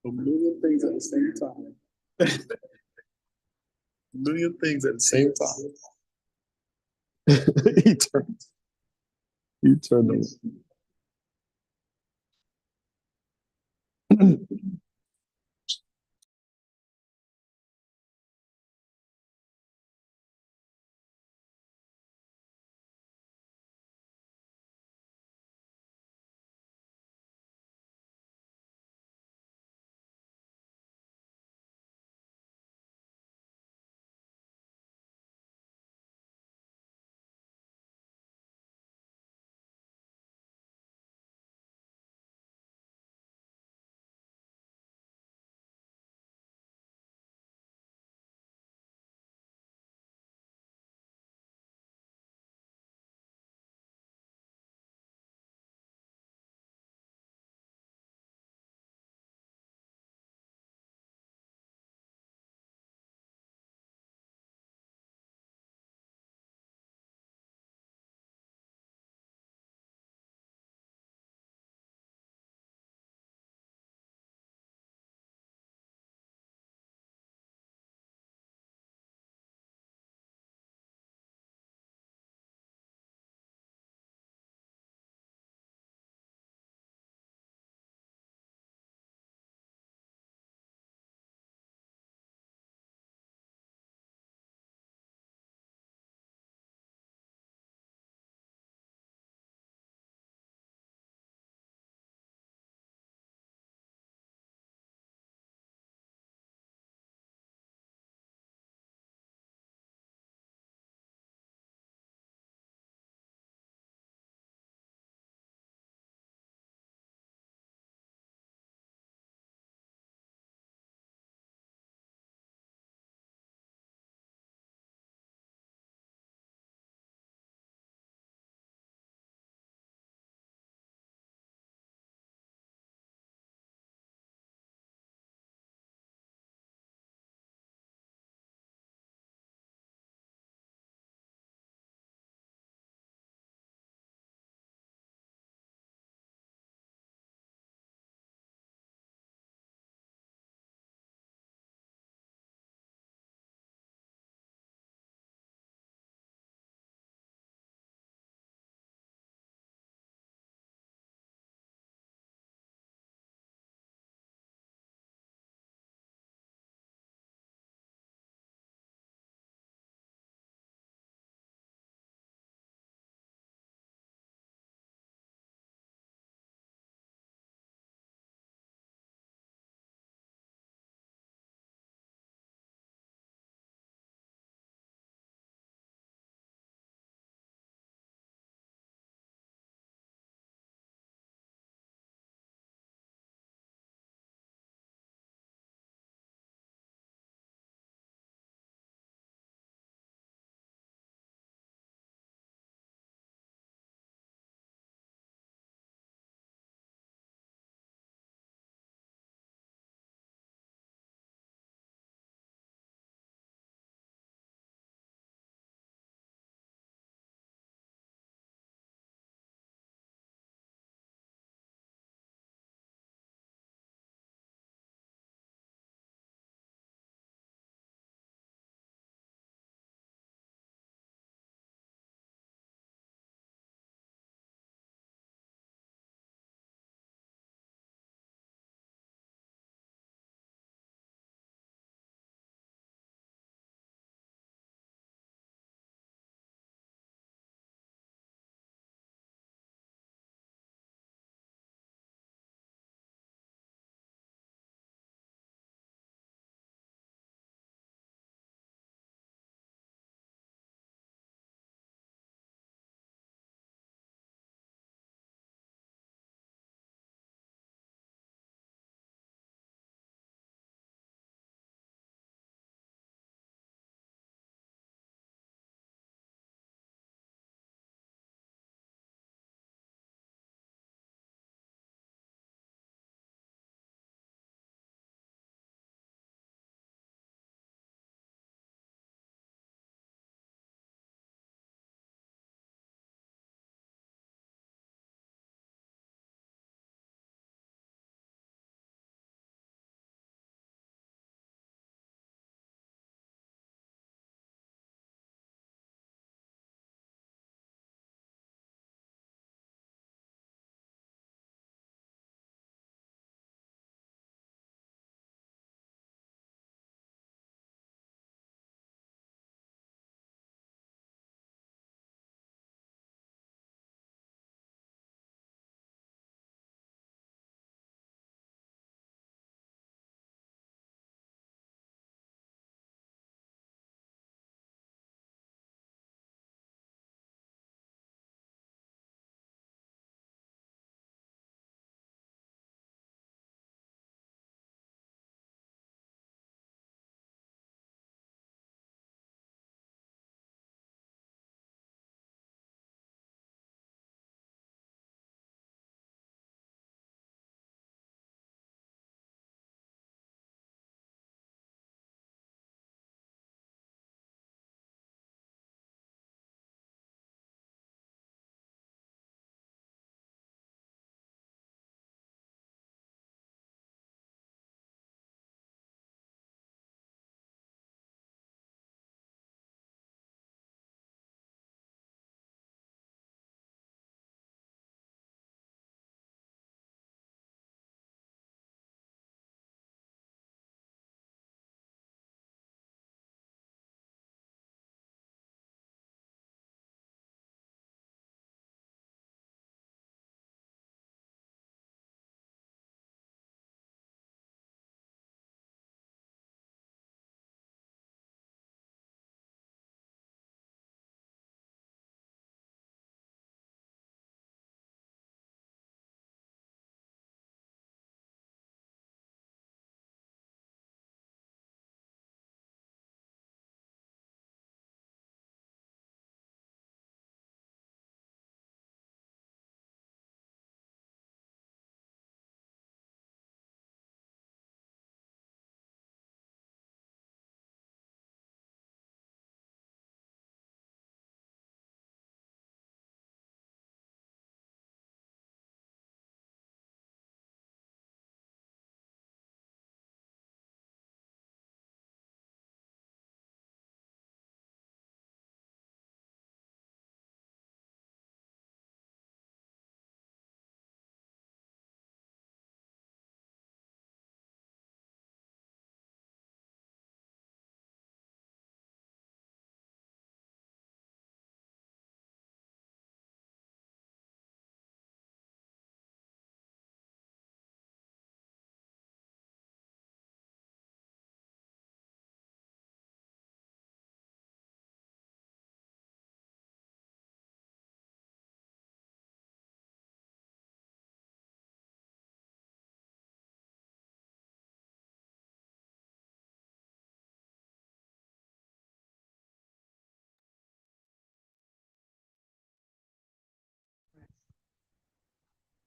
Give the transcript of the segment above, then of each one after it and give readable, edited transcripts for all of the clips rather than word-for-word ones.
A million things at the same time. A million things at the same time. he turned. He turned.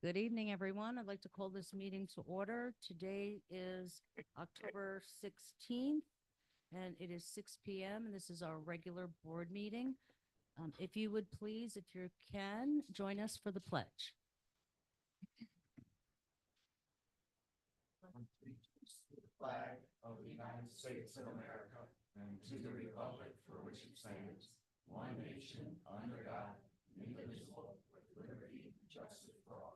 Good evening, everyone. I'd like to call this meeting to order. Today is October 16th, and it is 6 p.m., and this is our regular board meeting. If you would please, if you can, join us for the pledge. Flag of the United States of America and to the republic for which it stands, one nation, under God, indivisible, with liberty and justice for all.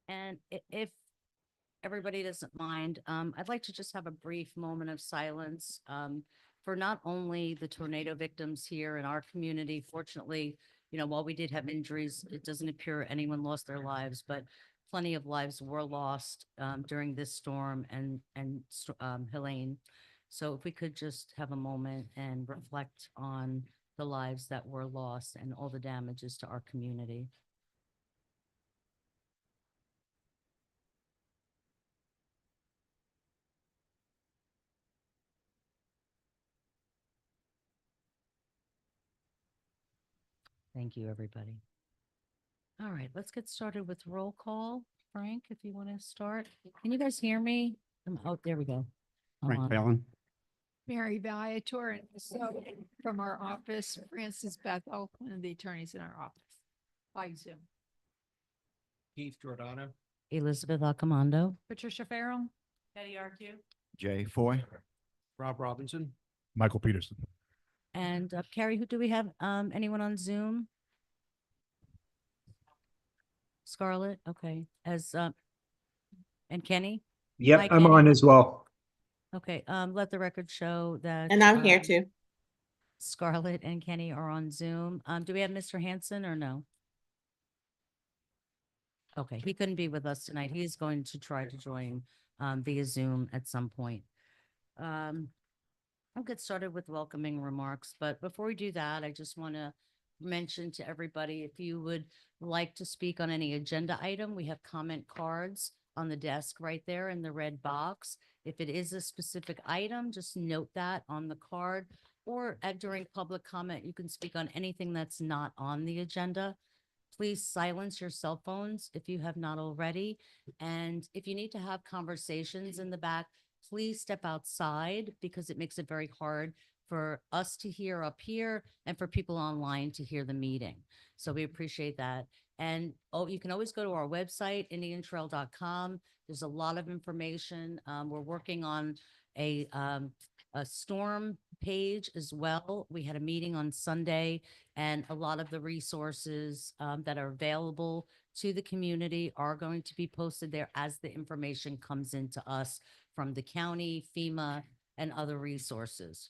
And if everybody doesn't mind, I'd like to just have a brief moment of silence for not only the tornado victims here in our community. Fortunately, while we did have injuries, it doesn't appear anyone lost their lives, but plenty of lives were lost during this storm and Helene. So if we could just have a moment and reflect on the lives that were lost and all the damages to our community. Thank you, everybody. All right, let's get started with roll call. Frank, if you want to start. Can you guys hear me? Oh, there we go. I'm Frank on. Fallon, Mary Viator, and so from our office, Francis Bethel, one of the attorneys in our office, by Zoom. Keith Giordano. Elizabeth Accomando. Patricia Farrell. Betty Arcue. Jay Foy, Rob Robinson. Michael Peterson. And Carrie, who do we have? Anyone on Zoom? Scarlett, okay. And Kenny? Yep, Hi, I'm Kenny. on as well. Okay, let the record show that. And I'm here too. Scarlett and Kenny are on Zoom. Do we have Mr. Hanson or no? Okay, he couldn't be with us tonight. He is going to try to join via Zoom at some point. I'll get started with welcoming remarks, but before we do that, I just want to mention to everybody, if you would like to speak on any agenda item, we have comment cards on the desk right there in the red box. If it is a specific item, just note that on the card, or during public comment, you can speak on anything that's not on the agenda. Please silence your cell phones if you have not already. And if you need to have conversations in the back, please step outside because it makes it very hard for us to hear up here and for people online to hear the meeting. So we appreciate that. And you can always go to our website, indiantrail.com. There's a lot of information. We're working on a storm page as well. We had a meeting on Sunday, and a lot of the resources that are available to the community are going to be posted there as the information comes into us from the county, FEMA, and other resources.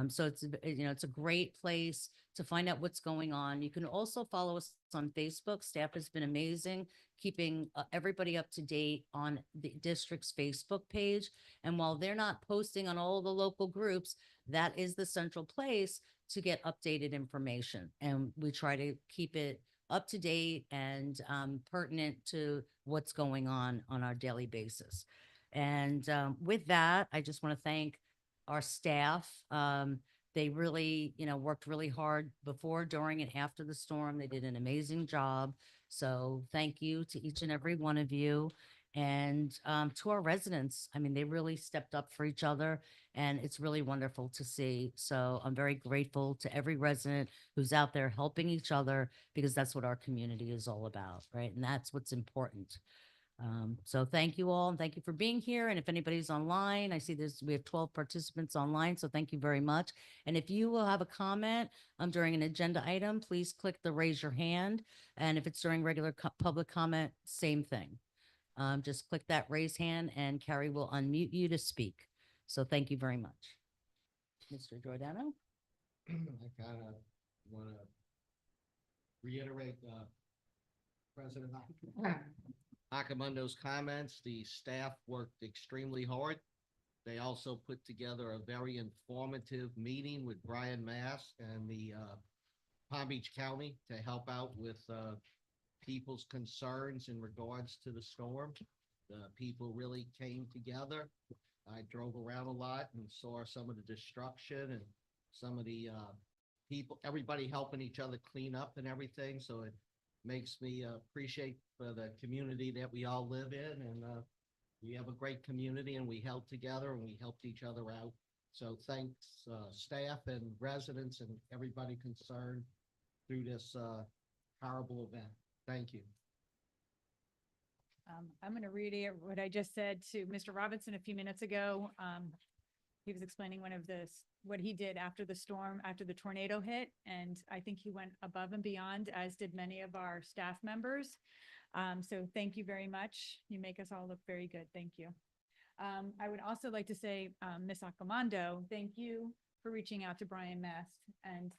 So it's a great place to find out what's going on. You can also follow us on Facebook. Staff has been amazing, keeping everybody up to date on the district's Facebook page. And while they're not posting on all the local groups, that is the central place to get updated information. And we try to keep it up to date and pertinent to what's going on our daily basis. And with that, I just want to thank our staff. They really, worked really hard before, during, and after the storm. They did an amazing job. So thank you to each and every one of you. And to our residents, I mean, they really stepped up for each other, and it's really wonderful to see. So I'm very grateful to every resident who's out there helping each other, because that's what our community is all about, right? And that's what's important. So thank you all, and thank you for being here. And if anybody's online, I see we have 12 participants online, so thank you very much. And if you will have a comment during an agenda item, please click the raise your hand. And if it's during regular public comment, same thing. Just click that raise hand and Carrie will unmute you to speak. So thank you very much. Mr. Giordano? I kind of want to reiterate President Accomundo's comments. The staff worked extremely hard. They also put together a very informative meeting with Brian Mass and the Palm Beach County to help out with people's concerns in regards to the storm. The people really came together. I drove around a lot and saw some of the destruction and some of the people, everybody helping each other clean up and everything, so it makes me appreciate the community that we all live in, and we have a great community, and we held together and we helped each other out. So thanks, staff and residents and everybody concerned through this horrible event. Thank you. I'm going to read what I just said to Mr. Robinson a few minutes ago. He was explaining what he did after the storm, after the tornado hit, and I think he went above and beyond, as did many of our staff members. So thank you very much. You make us all look very good. Thank you. I would also like to say, Ms. Accomando, thank you for reaching out to Brian Mast and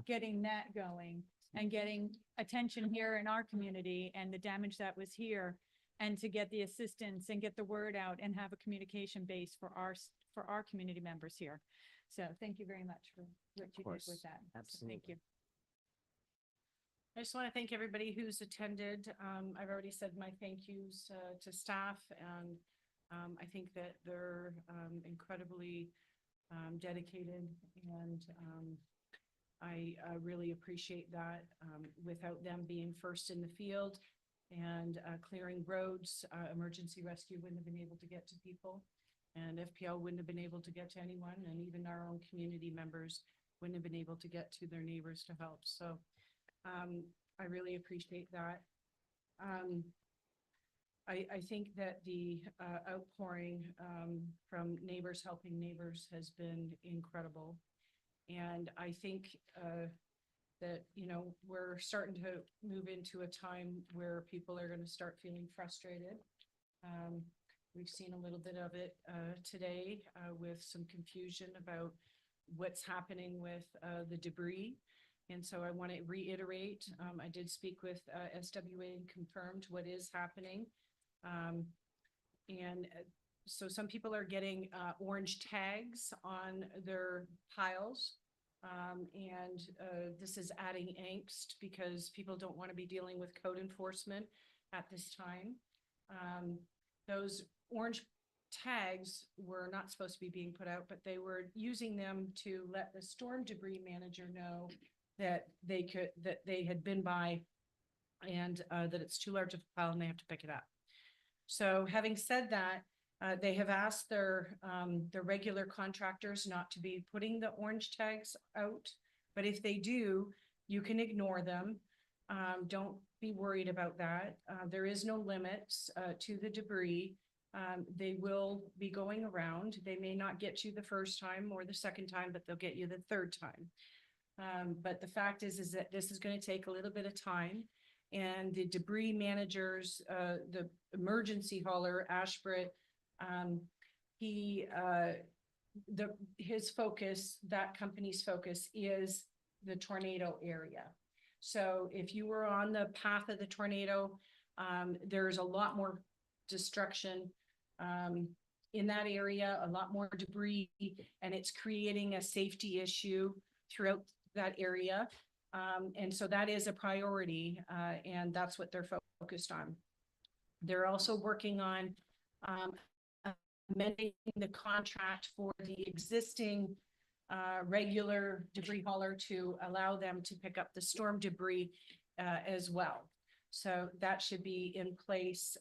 getting that going and getting attention here in our community and the damage that was here, and to get the assistance and get the word out and have a communication base for our community members here. So thank you very much for what you did with that. So thank you. I just want to thank everybody who's attended. I've already said my thank yous to staff, and I think that they're incredibly dedicated, and I really appreciate that. Without them being first in the field and clearing roads, emergency rescue wouldn't have been able to get to people, and FPL wouldn't have been able to get to anyone, and even our own community members wouldn't have been able to get to their neighbors to help. So I really appreciate that. I think that the outpouring from neighbors helping neighbors has been incredible. And I think that, you know, we're starting to move into a time where people are going to start feeling frustrated. We've seen a little bit of it today with some confusion about what's happening with the debris. And so I want to reiterate, I did speak with SWA and confirmed what is happening. So some people are getting orange tags on their piles. This is adding angst because people don't want to be dealing with code enforcement at this time. Those orange tags were not supposed to be being put out, but they were using them to let the storm debris manager know that they had been by, and that it's too large of a pile and they have to pick it up. So having said that, they have asked their regular contractors not to be putting the orange tags out, but if they do, you can ignore them. Don't be worried about that. There is no limits to the debris. They will be going around. They may not get you the first time or the second time, but they'll get you the third time. But the fact is that this is going to take a little bit of time, and the debris managers, the emergency hauler, Ashbrit, his focus, that company's focus is the tornado area. So if you were on the path of the tornado, there's a lot more destruction in that area, a lot more debris, and it's creating a safety issue throughout that area. And so that is a priority, and that's what they're focused on. They're also working on amending the contract for the existing regular debris hauler to allow them to pick up the storm debris as well. So that should be in place,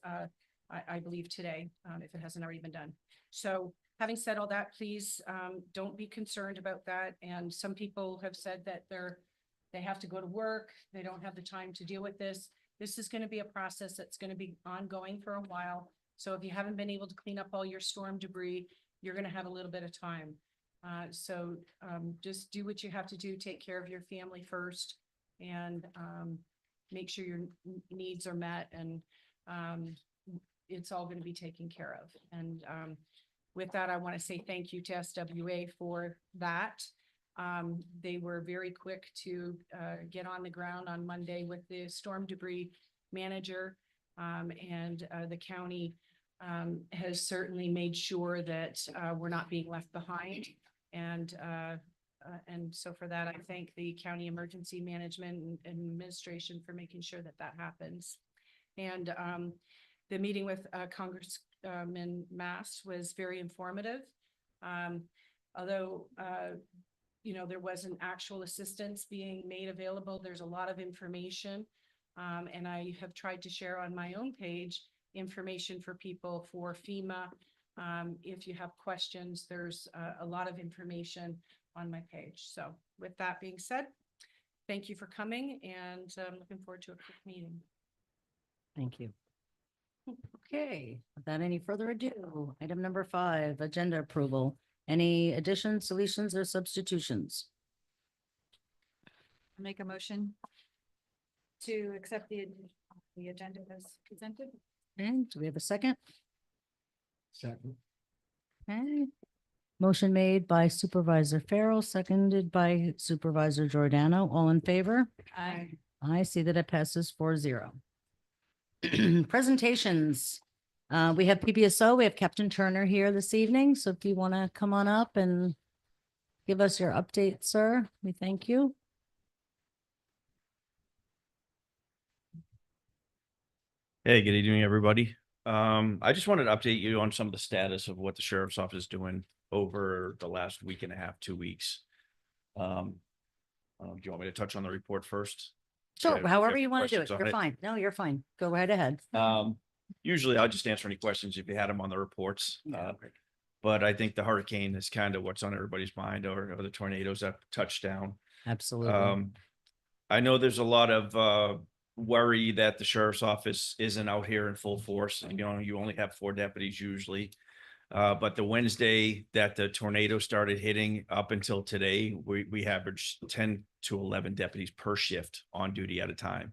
I believe today, if it hasn't already been done. So having said all that, please don't be concerned about that. And some people have said that they have to go to work. They don't have the time to deal with this. This is going to be a process that's going to be ongoing for a while. So if you haven't been able to clean up all your storm debris, you're going to have a little bit of time. So just do what you have to do. Take care of your family first, and make sure your needs are met, and it's all going to be taken care of. And with that, I want to say thank you to SWA for that. They were very quick to get on the ground on Monday with the storm debris manager, and the county has certainly made sure that we're not being left behind. And so for that, I thank the county emergency management and administration for making sure that that happens. And the meeting with Congressman Mast was very informative. Although there wasn't actual assistance being made available. There's a lot of information. And I have tried to share on my own page information for people for FEMA. If you have questions, there's a lot of information on my page. So with that being said, thank you for coming, and I'm looking forward to a quick meeting. Thank you. Okay, without any further ado, item number 5, agenda approval. Any additions, deletions, or substitutions? Make a motion to accept the agenda as presented. And do we have a second? Second. Okay. Motion made by Supervisor Farrell, seconded by Supervisor Giordano. All in favor? Aye. I see that it passes 4-0. Presentations. We have PBSO. We have Captain Turner here this evening. So if you want to come on up and give us your update, sir, we thank you. Hey, good evening, everybody. I just wanted to update you on some of the status of what the sheriff's office is doing over the last week and a half, 2 weeks. Do you want me to touch on the report first? Sure, Yeah, however if you want to do it. questions on You're it. fine. No, you're fine. Go right ahead. Usually I'll just answer any questions if you had them on the reports. But I think the hurricane is kind of what's on everybody's mind, or the tornadoes that touched down. Absolutely. I know there's a lot of worry that the sheriff's office isn't out here in full force. You only have 4 deputies usually. But the Wednesday that the tornado started hitting up until today, we averaged 10 to 11 deputies per shift on duty at a time.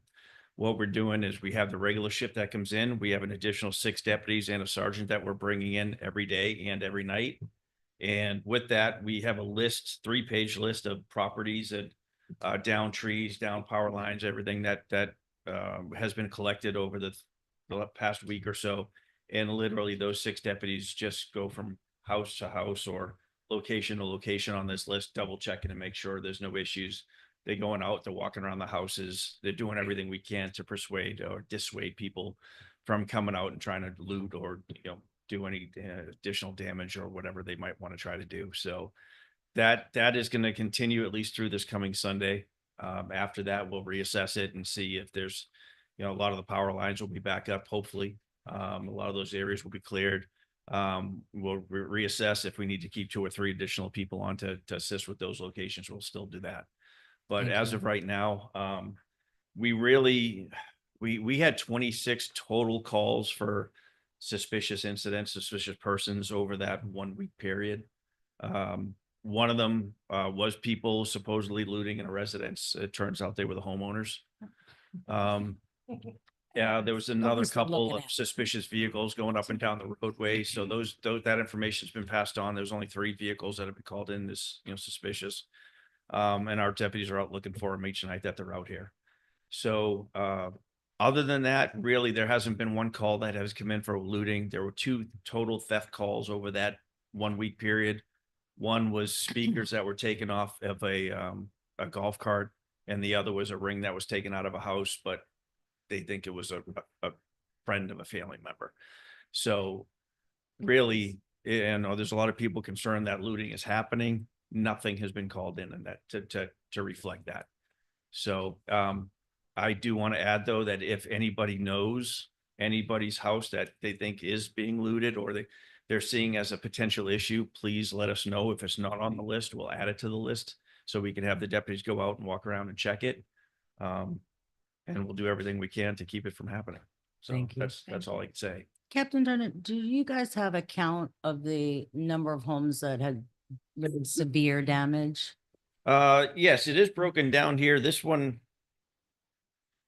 What we're doing is we have the regular shift that comes in. We have an additional 6 deputies and a sergeant that we're bringing in every day and every night. And with that, we have a list, 3-page list of properties that down trees, down power lines, everything that has been collected over the past week or so. And literally those 6 deputies just go from house to house or location to location on this list, double checking to make sure there's no issues. They're going out, they're walking around the houses. They're doing everything we can to persuade or dissuade people from coming out and trying to loot or, do any additional damage or whatever they might want to try to do. So that is going to continue at least through this coming Sunday. After that, we'll reassess it and see if there's, a lot of the power lines will be back up, hopefully. A lot of those areas will be cleared. We'll reassess if we need to keep 2 or 3 additional people on to assist with those locations. We'll still do that. But Thank as you. of right now, we had 26 total calls for suspicious incidents, suspicious persons over that 1-week period. One of them was people supposedly looting in a residence. It turns out they were the homeowners. Yeah, there was another Always couple looking of at. suspicious vehicles going up and down the roadway. So that information's been passed on. There's only 3 vehicles that have been called in as, suspicious. And our deputies are out looking for them each night that they're out here. So, other than that, really, there hasn't been one call that has come in for looting. There were 2 total theft calls over that 1-week period. One was speakers that were taken off of a golf cart, and the other was a ring that was taken out of a house, but they think it was a friend of a family member. So really, there's a lot of people concerned that looting is happening. Nothing has been called in and that to reflect that. So I do want to add, though, that if anybody knows anybody's house that they think is being looted or they're seeing as a potential issue, please let us know. If it's not on the list, we'll add it to the list so we can have the deputies go out and walk around and check it. And we'll do everything we can to keep it from happening. So Thank you. that's all I can say. Captain Turner, do you guys have a count of the number of homes that had really severe damage? Yes, it is broken down here. This one,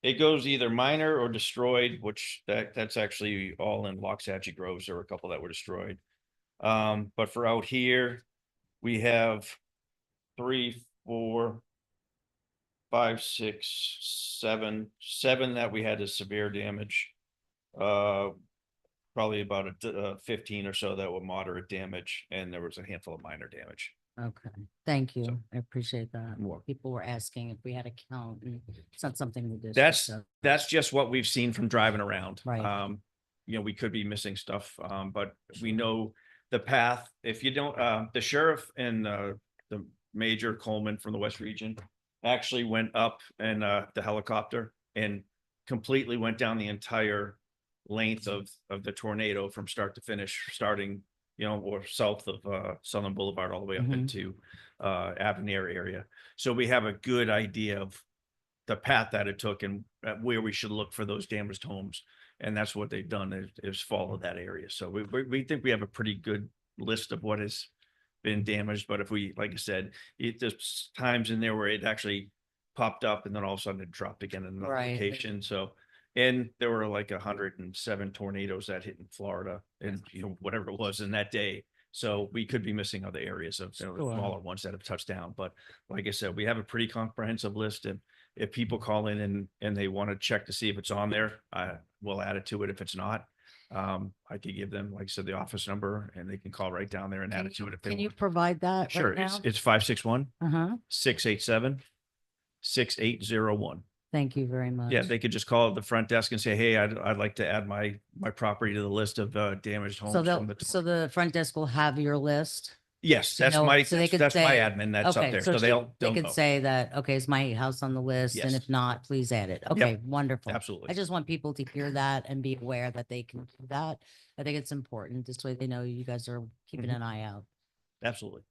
it goes either minor or destroyed, which that's actually all in Waxahachie Groves. There were a couple that were destroyed. But for out here, we have 3, 4, 5, 6, 7 that we had a severe damage. Probably about 15 or so that were moderate damage, and there was a handful of minor damage. Okay, thank you. So- I appreciate that. More. People were asking if we had a count, and it's not something we did. That's just what we've seen from driving around. Right. We could be missing stuff, but we know the path. If you don't, the sheriff and the Major Coleman from the West Region actually went up in the helicopter and completely went down the entire length of the tornado from start to finish, starting, or south of Southern Boulevard all the way up Mhm. into Avenir area. So we have a good idea of the path that it took and where we should look for those damaged homes. And that's what they've done is follow that area. So we think we have a pretty good list of what has been damaged. But if we, like I said, there's times in there where it actually popped up and then all of a sudden it dropped again in another Right. location. So, and there were like 107 tornadoes that hit in Florida and whatever it was in that day. So we could be missing other areas of Sure. smaller ones that have touched down. But like I said, we have a pretty comprehensive list. And if people call in and they want to check to see if it's on there, we'll add it to it. If it's not, I could give them, like I said, the office number and they can call right down there and add it to it if they Can you want. provide that Sure, right now? it's 561 Uh-huh. 687 6801. Thank you very much. Yeah, they could just call the front desk and say, hey, I'd like to add my property to the list of damaged homes So from so the. the front desk will have your list? Yes, to that's know- my, so they could that's my say- admin that's up Okay, there. so So they'll they could know. say that, okay, is my house on the list? And Yes. if not, please add it. Okay, wonderful. Absolutely. I just want people to hear that and be aware that they can do that. I think it's important. This way they know you guys are keeping Mhm. an eye out. Absolutely.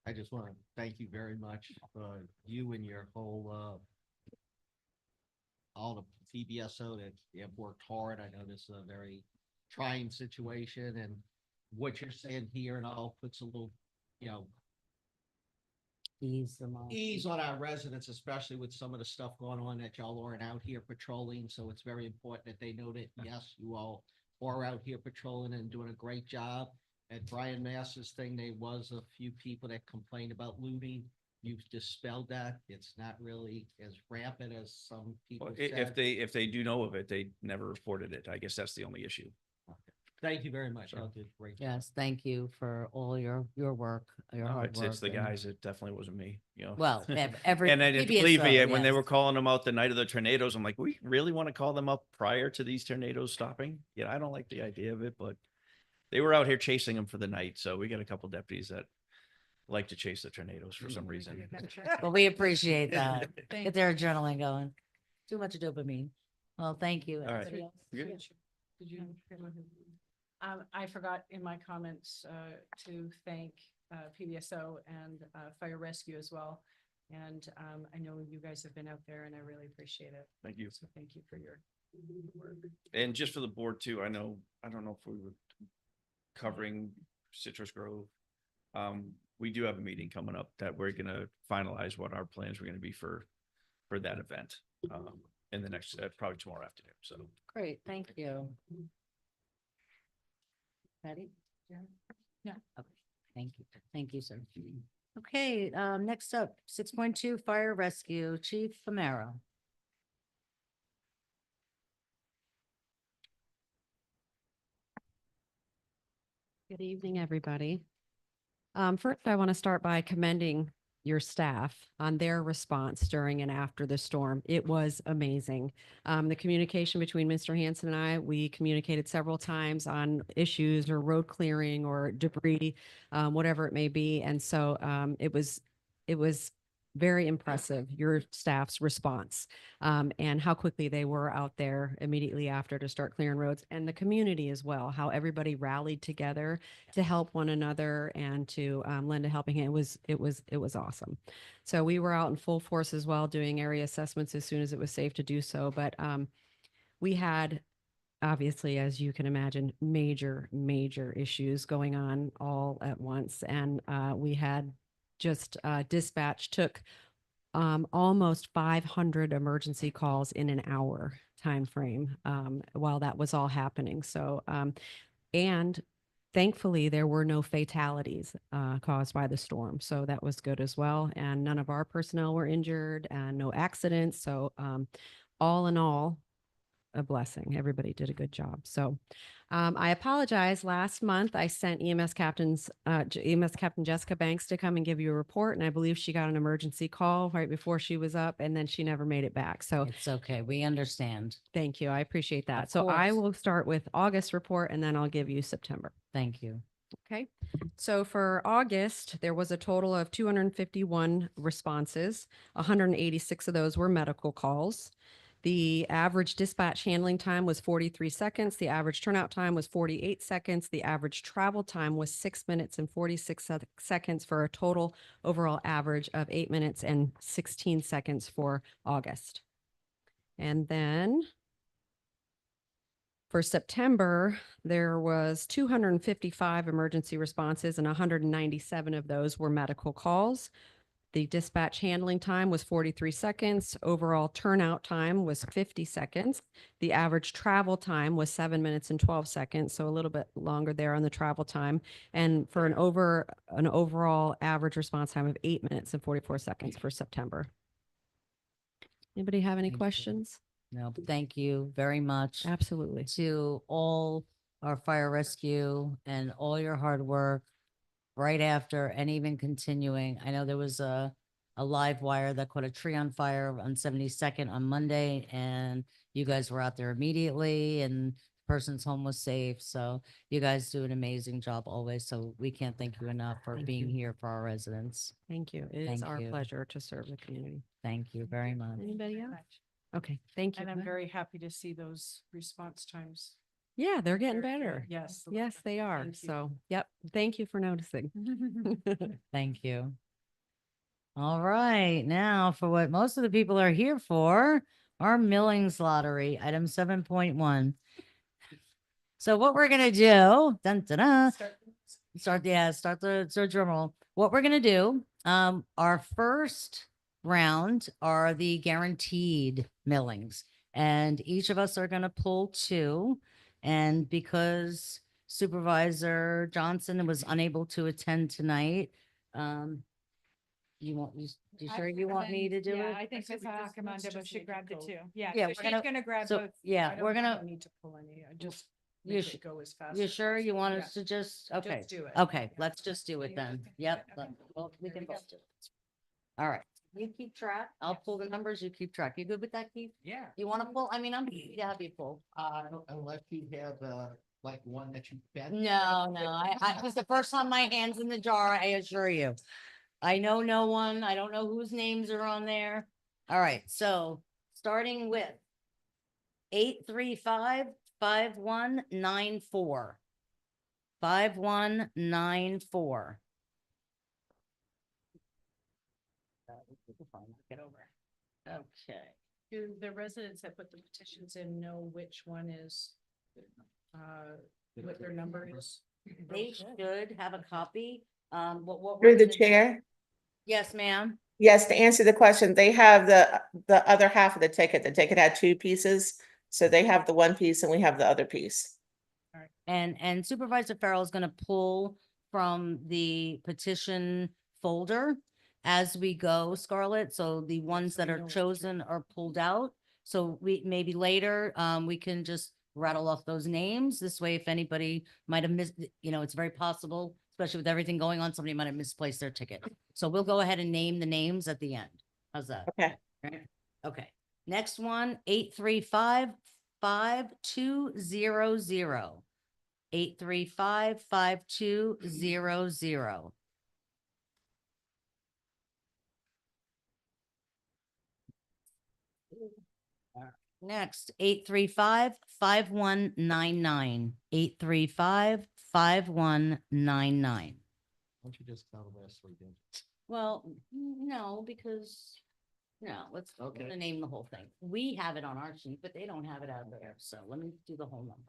I just want to thank you very much for you and your whole, all the PBSO that you have worked hard. I know this is a very trying situation and what you're saying here and all puts a little, Ease them off. ease on our residents, especially with some of the stuff going on that y'all aren't out here patrolling. So it's very important that they know that, yes, you all are out here patrolling and doing a great job. At Brian Mass's thing, there was a few people that complained about looting. You've dispelled that. It's not really as rampant as some people Well, said. if they do know of it, they never reported it. I guess that's the only issue. Thank you very much. Sure. Y'all did a great. job. Yes, thank you for all your work, your hard work. It's the and- guys. It definitely wasn't me, Well, every. And then PBSO, believe me, when they yes. were calling them out the night of the tornadoes, I'm like, we really want to call them up prior to these tornadoes stopping? Yeah, I don't like the idea of it, but they were out here chasing them for the night. So we got a couple deputies that like to chase the tornadoes for some reason. Well, we appreciate that. Thank Get their adrenaline going. Too much dopamine. Well, thank you. All right. Anybody else? Good. Did you? I forgot in my comments to thank PBSO and Fire Rescue as well. And I know you guys have been out there and I really appreciate it. Thank you. So thank you for your work. And just for the board too, I don't know if we were covering Citrus Grove. We do have a meeting coming up that we're gonna finalize what our plans were gonna be for that event. In the next, probably tomorrow afternoon, so. Great, thank you. Patty? No. Okay, thank you. Thank you, sir. Okay, next up, 6.2 Fire Rescue, Chief Famaro. Good evening, everybody. First, I want to start by commending your staff on their response during and after the storm. It was amazing. The communication between Mr. Hanson and I, we communicated several times on issues or road clearing or debris, whatever it may be. And so it was very impressive, your staff's response, and how quickly they were out there immediately after to start clearing roads, and the community as well, how everybody rallied together to help one another and to lend a helping hand. It was awesome. So we were out in full force as well, doing area assessments as soon as it was safe to do so. But we had, obviously, as you can imagine, major issues going on all at once, and we had just dispatch took almost 500 emergency calls in an hour time frame while that was all happening. So, and thankfully there were no fatalities caused by the storm. So that was good as well. And none of our personnel were injured and no accidents. So all in all, a blessing. Everybody did a good job. So I apologize. Last month, I sent EMS Captain Jessica Banks to come and give you a report. And I believe she got an emergency call right before she was up, and then she never made it back. So It's okay. We understand. thank you. I appreciate that. Of So I course. will start with August report and then I'll give you September. Thank you. Okay, so for August, there was a total of 251 responses. 186 of those were medical calls. The average dispatch handling time was 43 seconds. The average turnout time was 48 seconds. The average travel time was 6 minutes and 46 seconds for a total overall average of 8 minutes and 16 seconds for August. And then for September, there was 255 emergency responses and 197 of those were medical calls. The dispatch handling time was 43 seconds. Overall turnout time was 50 seconds. The average travel time was 7 minutes and 12 seconds, so a little bit longer there on the travel time. And for an overall average response time of 8 minutes and 44 seconds for September. Anybody have any Thank you. questions? No, but thank you very much Absolutely. to all our fire rescue and all your hard work right after and even continuing. I know there was a live wire that caught a tree on fire on 72nd on Monday, and you guys were out there immediately and the person's home was safe. So you guys do an amazing job always. So we can't thank you enough for Thank being you. here for our residents. Thank you. It is Thank our you. pleasure to serve the community. Thank you very much. Anybody else? Okay, thank you. And I'm very happy to see those response times. Yeah, they're getting They're- better. Yes. Yes, they are. Thank you. So, yep. Thank you for noticing. Thank you. All right, now for what most of the people are here for, our millings lottery, item 7.1. So what we're gonna do, dun, dun, dun, start the drum roll. What we're gonna do, our first round are the guaranteed millings, and each of us are gonna pull two. And because Supervisor Johnson was unable to attend tonight, you sure you want me to do Yeah, it? I think Ms. Accomando should grab the two. Yeah, Yeah, so we're she's gonna- gonna grab So, both. yeah, we're gonna, Need to pull any, I just you make sh- it go as fast. you as sure you possible. want Yeah. us to just, okay. Just do it. Okay, let's just do it then. Yep. Well, we There can we go. both do it. All right. You keep track. I'll pull the numbers. You keep track. You good with that, Keith? Yeah. You want to pull? I mean, I'm happy to have you pull. Unless you have, like one that you bet. No, it's the first time my hand's in the jar, I assure you. I know no one. I don't know whose names are on there. All right, so starting with 835-5194. 5194. Get over. Okay. Do the residents that put the petitions in know which one is, what their number is? They should have a copy. What we're Through the gonna do- chair, Yes, ma'am. yes, to answer the question, they have the other half of the ticket. The ticket had two pieces. So they have the one piece and we have the other piece. And Supervisor Farrell is gonna pull from the petition folder as we go, Scarlett. So the ones so that we are know which chosen are pulled out. So we, maybe later, we can just rattle off those names. This way, if anybody might have missed, it's very possible, especially with everything going on, somebody might have misplaced their ticket. So we'll go ahead and name the names at the end. How's that? Okay. Right. Okay. Next one, 835-5200. 835-5200. Next, 835-5199. 835-5199. Why don't you just tell the last three digits? Well, no, because, no, let's Okay. name the whole thing. We have it on our sheet, but they don't have it out there. So let me do the whole number.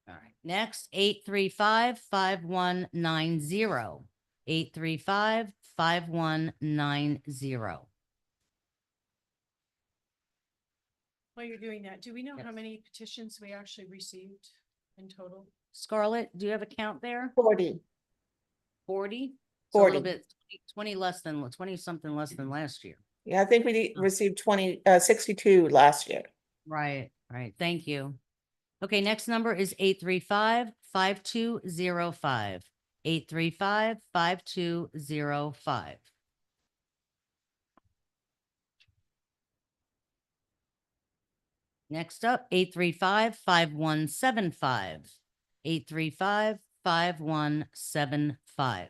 All right, next, 835-5190. 835-5190. While you're doing that, do we know Yes. how many petitions we actually received in total? Scarlett, do you have a count there? 40. 40? So a little 40. bit, 20 less than, 20 something less than last year. Yeah, I think we received 62 last year. Right, right. Thank you. Okay, next number is 835-5205. 835-5205. Next up, 835-5175. 835-5175. 5175.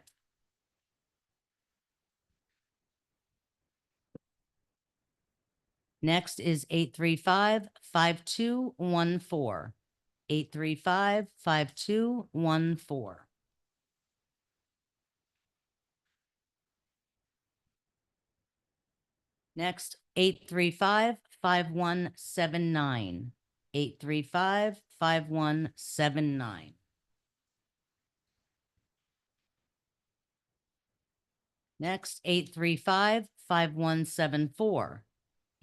Next is 835-5214. 835-5214. Next, 835-5179. 835-5179. Next, 835-5174.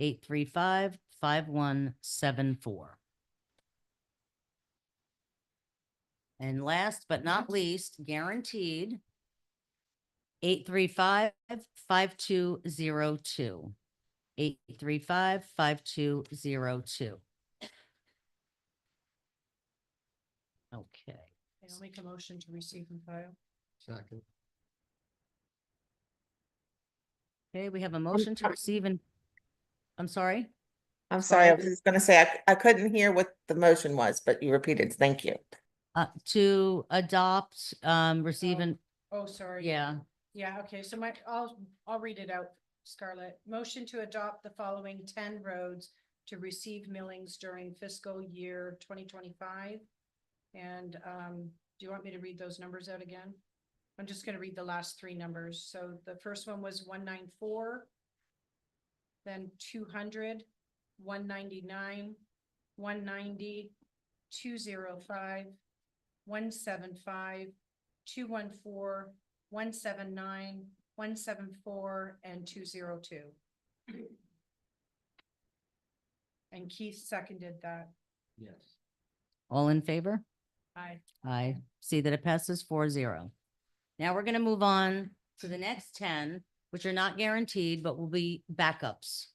835-5174. And last but not least, guaranteed, 835-5202. 835-5202. Okay. I'll make a motion to receive and file. Second. Okay, we have a motion to receive and, I'm sorry? I'm sorry, I was just gonna say, I couldn't hear what the motion was, but you repeated, thank you. To adopt, receive and, Oh, sorry. yeah, Yeah, okay, so I'll read it out, Scarlett. Motion to adopt the following 10 roads to receive millings during fiscal year 2025. And do you want me to read those numbers out again? I'm just gonna read the last three numbers. So the first one was 194, then 200, 199, 190, 205, 175, 214, 179, 174, and 202. And Keith seconded that. Yes. all in favor? Aye. I see that it passes 4-0. Now we're gonna move on to the next 10, which are not guaranteed, but will be backups.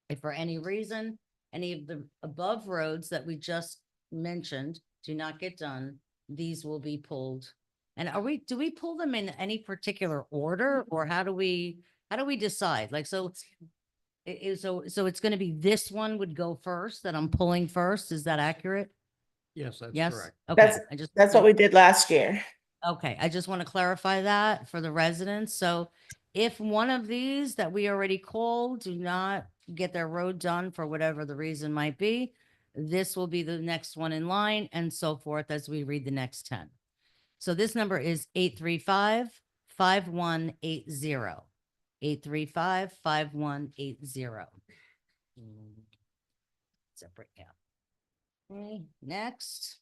If for any reason, any of the above roads that we just mentioned do not get done, these will be pulled. And do we pull them in any particular order, or how do we decide? Like, so so it's gonna be this one would go first, that I'm pulling first. Is that accurate? Yes, that's Yes? correct. Okay, That's what we did last year. Okay, I just want to clarify that for the residents. So if one of these that we already called do not get their road done for whatever the reason might be, this will be the next one in line and so forth as we read the next 10. So this number is 835-5180. 835-5180. Separate, yeah. Okay, next.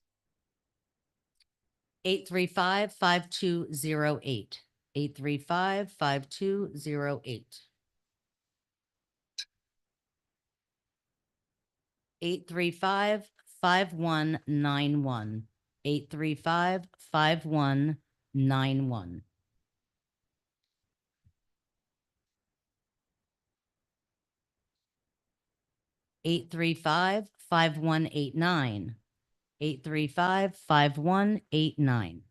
835-5208. 835-5208. 835-5191. 835-5191. 835-5189. 835-5189.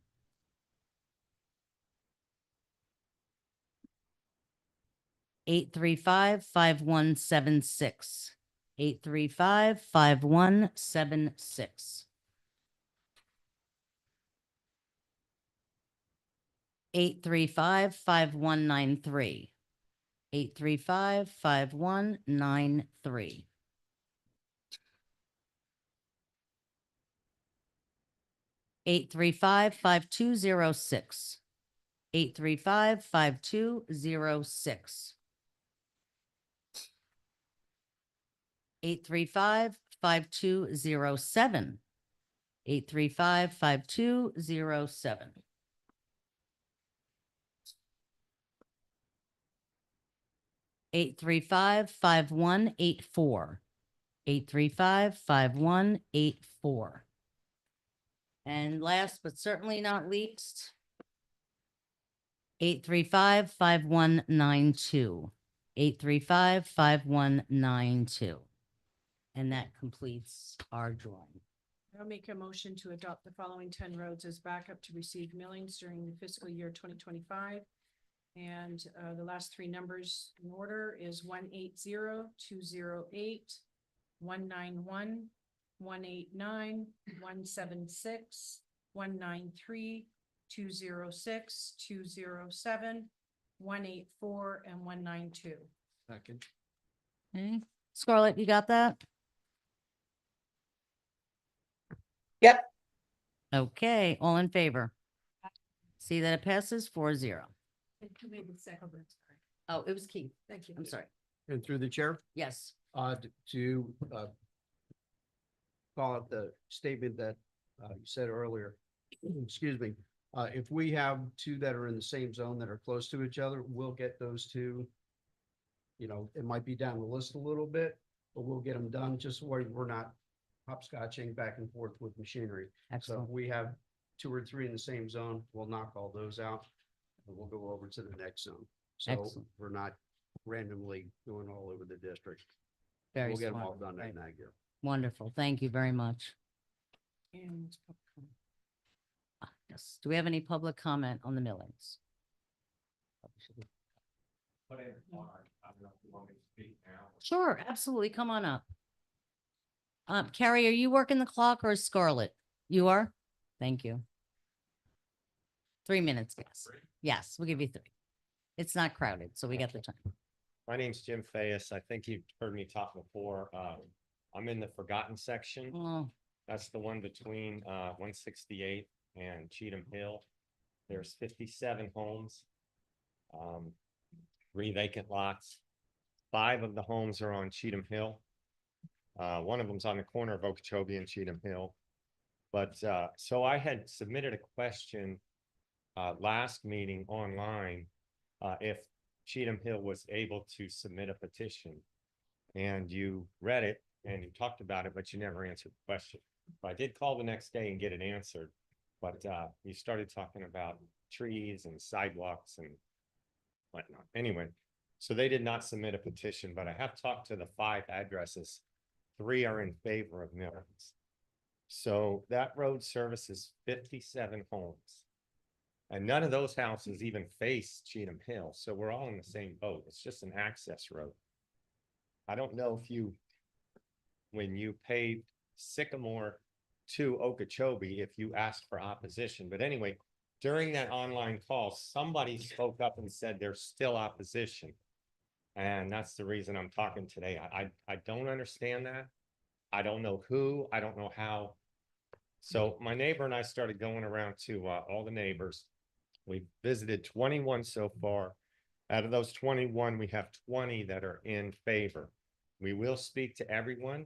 835-5176. 835-5176. 835-5193. 835-5193. 835-5206. 835-5206. 835-5207. 835-5207. 835-5184. 835-5184. And last but certainly not least, 835-5192. 835-5192. And that completes our drawing. I'll make a motion to adopt the following 10 roads as backup to receive millings during the fiscal year 2025. And the last three numbers in order is 180, 208, 191, 189, 176, 193, 206, 207, 184, and 192. Second. Okay. Scarlett, you got that? Yep. Okay, all in favor? See that it passes 4-0. Who made the second? Oh, it was Keith. Thank you. I'm sorry. And through the chair, Yes. to call out the statement that you said earlier, excuse me, if we have two that are in the same zone that are close to each other, we'll get those two. You know, it might be down the list a little bit, but we'll get them done just where we're not hopscotching back and forth with machinery. So Excellent. if we have two or three in the same zone, we'll knock all those out and we'll go over to the next zone. So Excellent. we're not randomly going all over the district. Very We'll get them all smart. done in that year. Wonderful. Thank you very much. And Yes. Do we have any public comment on the millings? Sure, absolutely. Come on up. Carrie, are you working the clock or is Scarlett? You are? Thank you. 3 minutes, yes. Yes, we'll give you 3. It's not crowded, so we got the time. My name's Jim Fayes. I think you've heard me talk before. I'm in the forgotten section. Oh, That's the one between 168 and Cheatham Hill. There's 57 homes, 3 vacant lots. 5 of the homes are on Cheatham Hill. One of them's on the corner of Okeechobee and Cheatham Hill. But so I had submitted a question last meeting online if Cheatham Hill was able to submit a petition. And you read it and you talked about it, but you never answered the question. But I did call the next day and get it answered. But you started talking about trees and sidewalks and whatnot. Anyway, so they did not submit a petition, but I have talked to the 5 addresses. 3 are in favor of millings. So that road services 57 homes. And none of those houses even face Cheatham Hill. So we're all in the same boat. It's just an access road. I don't know if you, when you paved Sycamore to Okeechobee, if you asked for opposition. But anyway, during that online call, somebody spoke up and said there's still opposition. And that's the reason I'm talking today. I don't understand that. I don't know who, I don't know how. So my neighbor and I started going around to all the neighbors. We visited 21 so far. Out of those 21, we have 20 that are in favor. We will speak to everyone.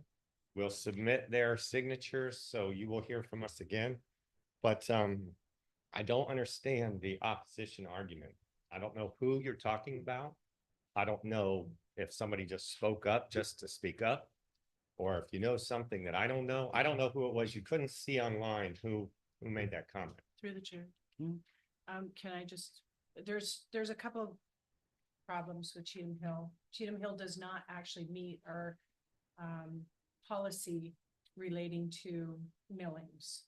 We'll submit their signatures, so you will hear from us again. But I don't understand the opposition argument. I don't know who you're talking about. I don't know if somebody just spoke up just to speak up, or if you know something that I don't know. I don't know who it was. You couldn't see online who made that comment. through the chair. Mm. Can I just, there's a couple of problems with Cheatham Hill. Cheatham Hill does not actually meet our policy relating to millings.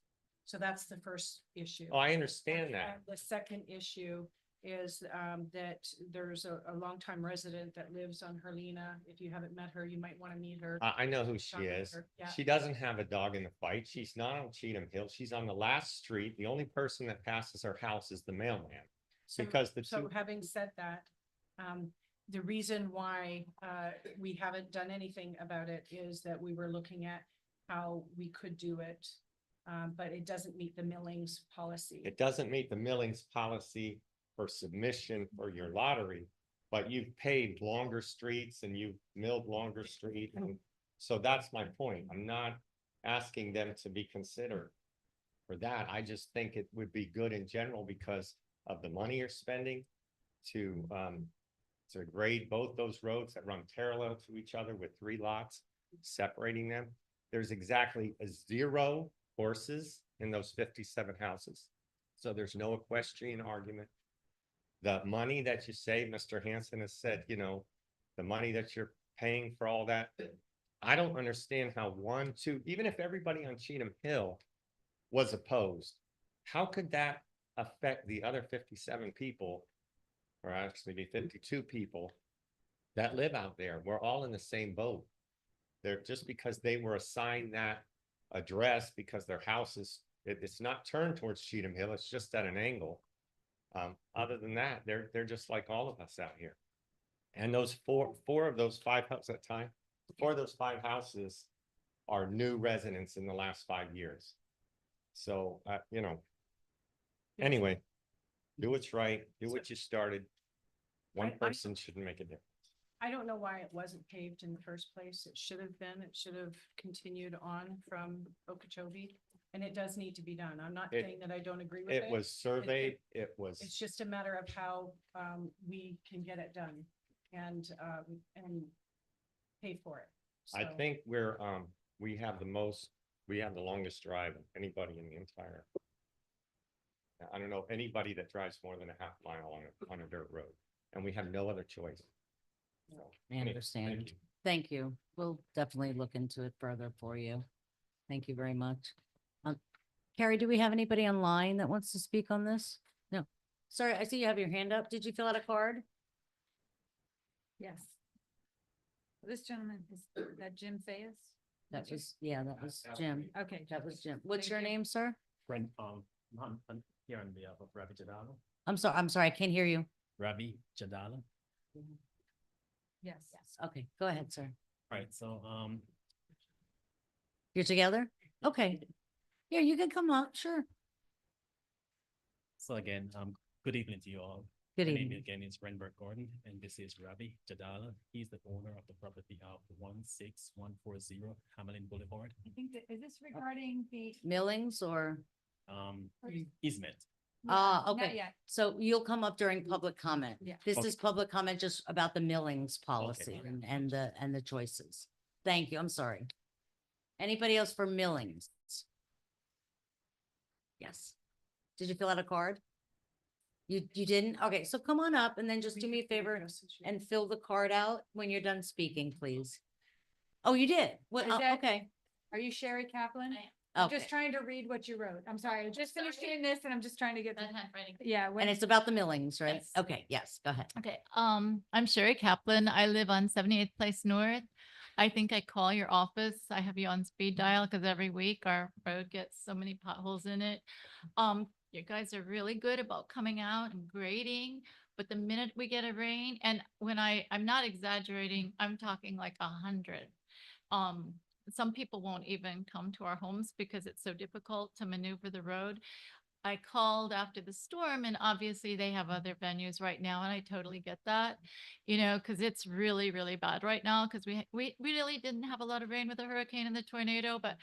So that's the first issue. Oh, I understand that. The second issue is that there's a longtime resident that lives on Herlina. If you haven't met her, you might want to meet her. I know who she Talk with is. her. Yeah. She doesn't have a dog in the fight. She's not on Cheatham Hill. She's on the last street. The only person that passes her house is the mailman. Because the So two, having said that, the reason why we haven't done anything about it is that we were looking at how we could do it. But it doesn't meet the millings policy. it doesn't meet the millings policy for submission for your lottery, but you've paved longer streets and you've milled longer street. And so that's my point. I'm not asking them to be considered for that. I just think it would be good in general because of the money you're spending to grade both those roads that run parallel to each other with 3 lots, separating them. There's exactly 0 horses in those 57 houses. So there's no equestrian argument. The money that you save, Mr. Hanson has said, you know, the money that you're paying for all that. I don't understand how 1, 2, even if everybody on Cheatham Hill was opposed, how could that affect the other 57 people, or actually be 52 people that live out there? We're all in the same boat. They're just because they were assigned that address because their house is It's not turned towards Cheatham Hill, it's just at an angle. Other than that, they're just like all of us out here. And those four of those 5 houses at time, 4 of those 5 houses are new residents in the last 5 years. So, you know, anyway, do what's right, do what you started. One I- person shouldn't make a difference. I don't know why it wasn't paved in the first place. It should have been, it should have continued on from Okeechobee. And it does need to be done. I'm not It- saying that I don't agree with it. It was surveyed, it was. It's just a matter of how, we can get it done and pay for it. I So- think we have the longest drive of anybody in the entire. I don't know anybody that drives more than a half mile on a dirt road, and we have no other choice. So, I anyway, understand. thank you. Thank you. We'll definitely look into it further for you. Thank you very much. Carrie, do we have anybody online that wants to speak on this? No. Sorry, I see you have your hand up. Did you fill out a card? Yes. This gentleman, is that Jim Fayes? That was, yeah, that was Jim. Okay. That was Jim. What's Thank your you. name, sir? Brent, I'm here on behalf of Ravi Jadala. I'm sorry, I can't hear you. Ravi Jadala. Yes. Okay, go ahead, sir. Right, so, You're together? Okay. Yeah, you can come up, sure. so again, good evening to you all. Good My name evening. again is Renberg Gordon, and this is Ravi Jadala. He's the owner of the property of 16140 Hamlin Boulevard. I think that, is this regarding the? Millings or, Easement. Ah, Not okay. yet. so you'll come up during public comment. Yeah. This Okay. is public comment just about the millings policy and the choices. Thank you, I'm sorry. Anybody else for millings? Yes. Did you fill out a card? You didn't? Okay, so come on up and then just do me a favor and fill the card out when you're done speaking, please. Oh, you did? What, Is that- okay. Are you Sherry Kaplan? I'm Okay. just trying to read what you wrote. I'm sorry, I just finished doing this and I'm just trying to get. Yeah. And it's about the millings, right? Yes. Okay, yes, go ahead. Okay, I'm Sherry Kaplan. I live on 78th Place North. I think I call your office. I have you on speed dial because every week our road gets so many potholes in it. You guys are really good about coming out and grading, but the minute we get a rain, and when I'm not exaggerating, I'm talking like 100. Some people won't even come to our homes because it's so difficult to maneuver the road. I called after the storm and obviously they have other venues right now and I totally get that, you know, because it's really, really bad right now because we really didn't have a lot of rain with the hurricane and the tornado, but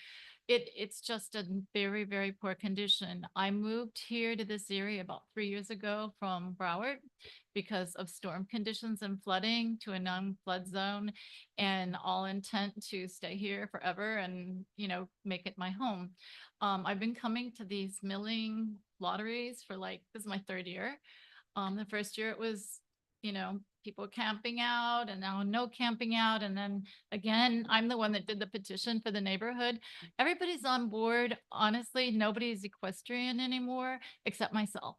it's just a very, very poor condition. I moved here to this area about 3 years ago from Broward because of storm conditions and flooding to a non-flood zone and all intent to stay here forever and, you know, make it my home. I've been coming to these milling lotteries for this is my 3rd year. The first year it was, you know, people camping out and now no camping out. And then again, I'm the one that did the petition for the neighborhood. Everybody's on board. Honestly, nobody's equestrian anymore except myself.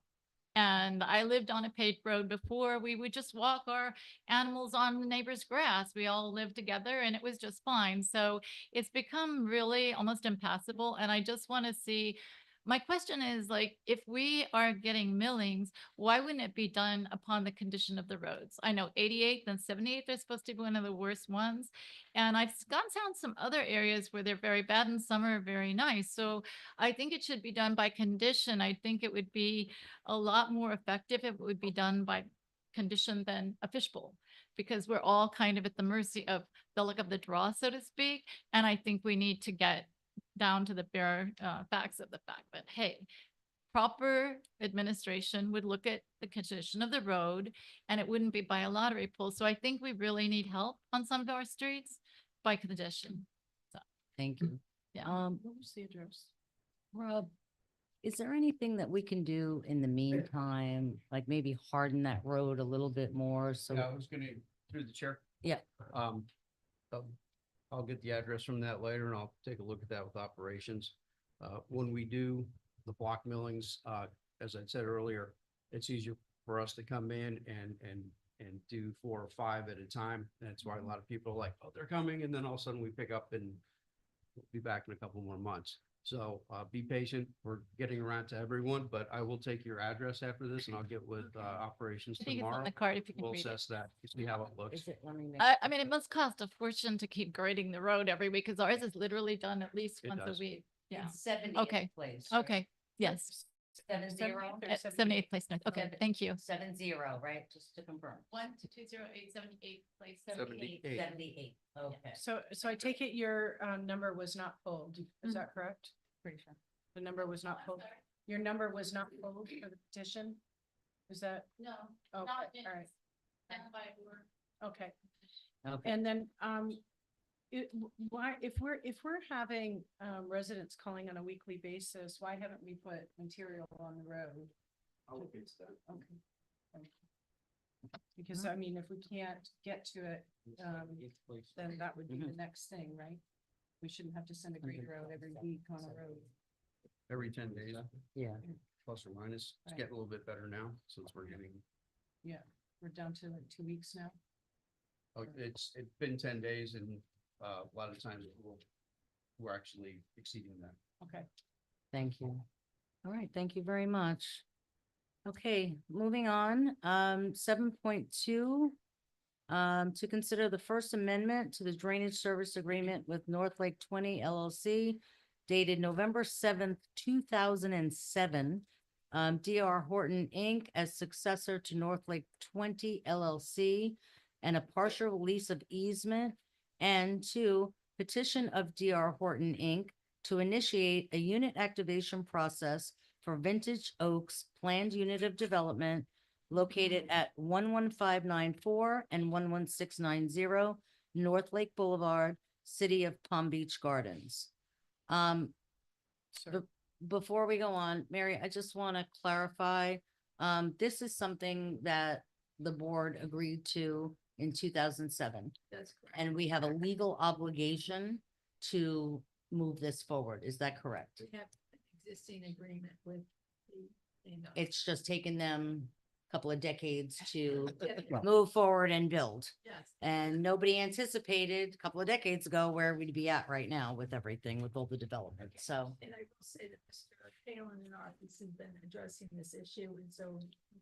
And I lived on a paved road before. We would just walk our animals on the neighbor's grass. We all lived together and it was just fine. So it's become really almost impassable. And I just want to see, my question is if we are getting millings, why wouldn't it be done upon the condition of the roads? I know 88th and 78th are supposed to be one of the worst ones. And I've gone down some other areas where they're very bad and some are very nice. So I think it should be done by condition. I think it would be a lot more effective if it would be done by condition than a fishbowl, because we're all kind of at the mercy of the luck of the draw, so to speak. And I think we need to get down to the bare facts of the fact that, hey, proper administration would look at the condition of the road and it wouldn't be by a lottery pool. So I think we really need help on some of our streets by condition. Thank you. Yeah. What was the address? Rob, is there anything that we can do in the meantime, like maybe harden that road a little bit more? So, Yeah, I was gonna, through the chair. yeah, I'll get the address from that later and I'll take a look at that with operations. When we do the block millings, as I said earlier, it's easier for us to come in and do 4 or 5 at a time. That's why a lot of people are like, oh, they're coming. And then all of a sudden we pick up and we'll be back in a couple more months. So be patient. We're getting around to everyone, but I will take your address after this and I'll get with operations I think it's on tomorrow. the card if you can We'll read it. assess that, see how it looks. Is it, let me make. I mean, it must cost a fortune to keep grading the road every week because ours is literally done at least It once a does. week. Yeah. It's 70th Okay. place. right? Okay. Yes. 70? 78th place. North. Okay. Thank you. 70, right? Just to confirm. 1-2-2-0-8-78th place. 78. 78, okay. So I take it your number was not pulled. Is that correct? Pretty sure. The number was not pulled. Your number was not pulled for the petition? Is that? No. Okay, all right. Okay. Okay. And then, why, if we're having, residents calling on a weekly basis, why haven't we put material on the road? I'll fix that. Okay. Okay. Because I mean, if we can't get to it, then that would be the next thing, right? We shouldn't have to send a grader out every week on a road. Every 10 days, Yeah. plus or minus. It's Right. getting a little bit better now since we're getting, Yeah, we're down to like 2 weeks now. it's been 10 days and a lot of times we're actually exceeding that. Okay. Thank you. All right, thank you very much. Okay, moving on, 7.2. To consider the First Amendment to the Drainage Service Agreement with North Lake 20 LLC dated November 7th, 2007. DR Horton, Inc. as successor to North Lake 20 LLC and a partial release of easement. And 2, petition of DR Horton, Inc. to initiate a unit activation process for Vintage Oaks planned unit of development located at 11594 and 11690 North Lake Boulevard, City of Palm Beach Gardens. So, Before we go on, Mary, I just want to clarify, this is something that the board agreed to in 2007. That's correct. And we have a legal obligation to move this forward. Is that correct? We have an existing agreement with the. It's just taken them a couple of decades to Yeah. move forward and build. Yes. And nobody anticipated a couple of decades ago where we'd be at right now with everything, with all the development. So, And I will say that Mr. Palin in our office has been addressing this issue, and so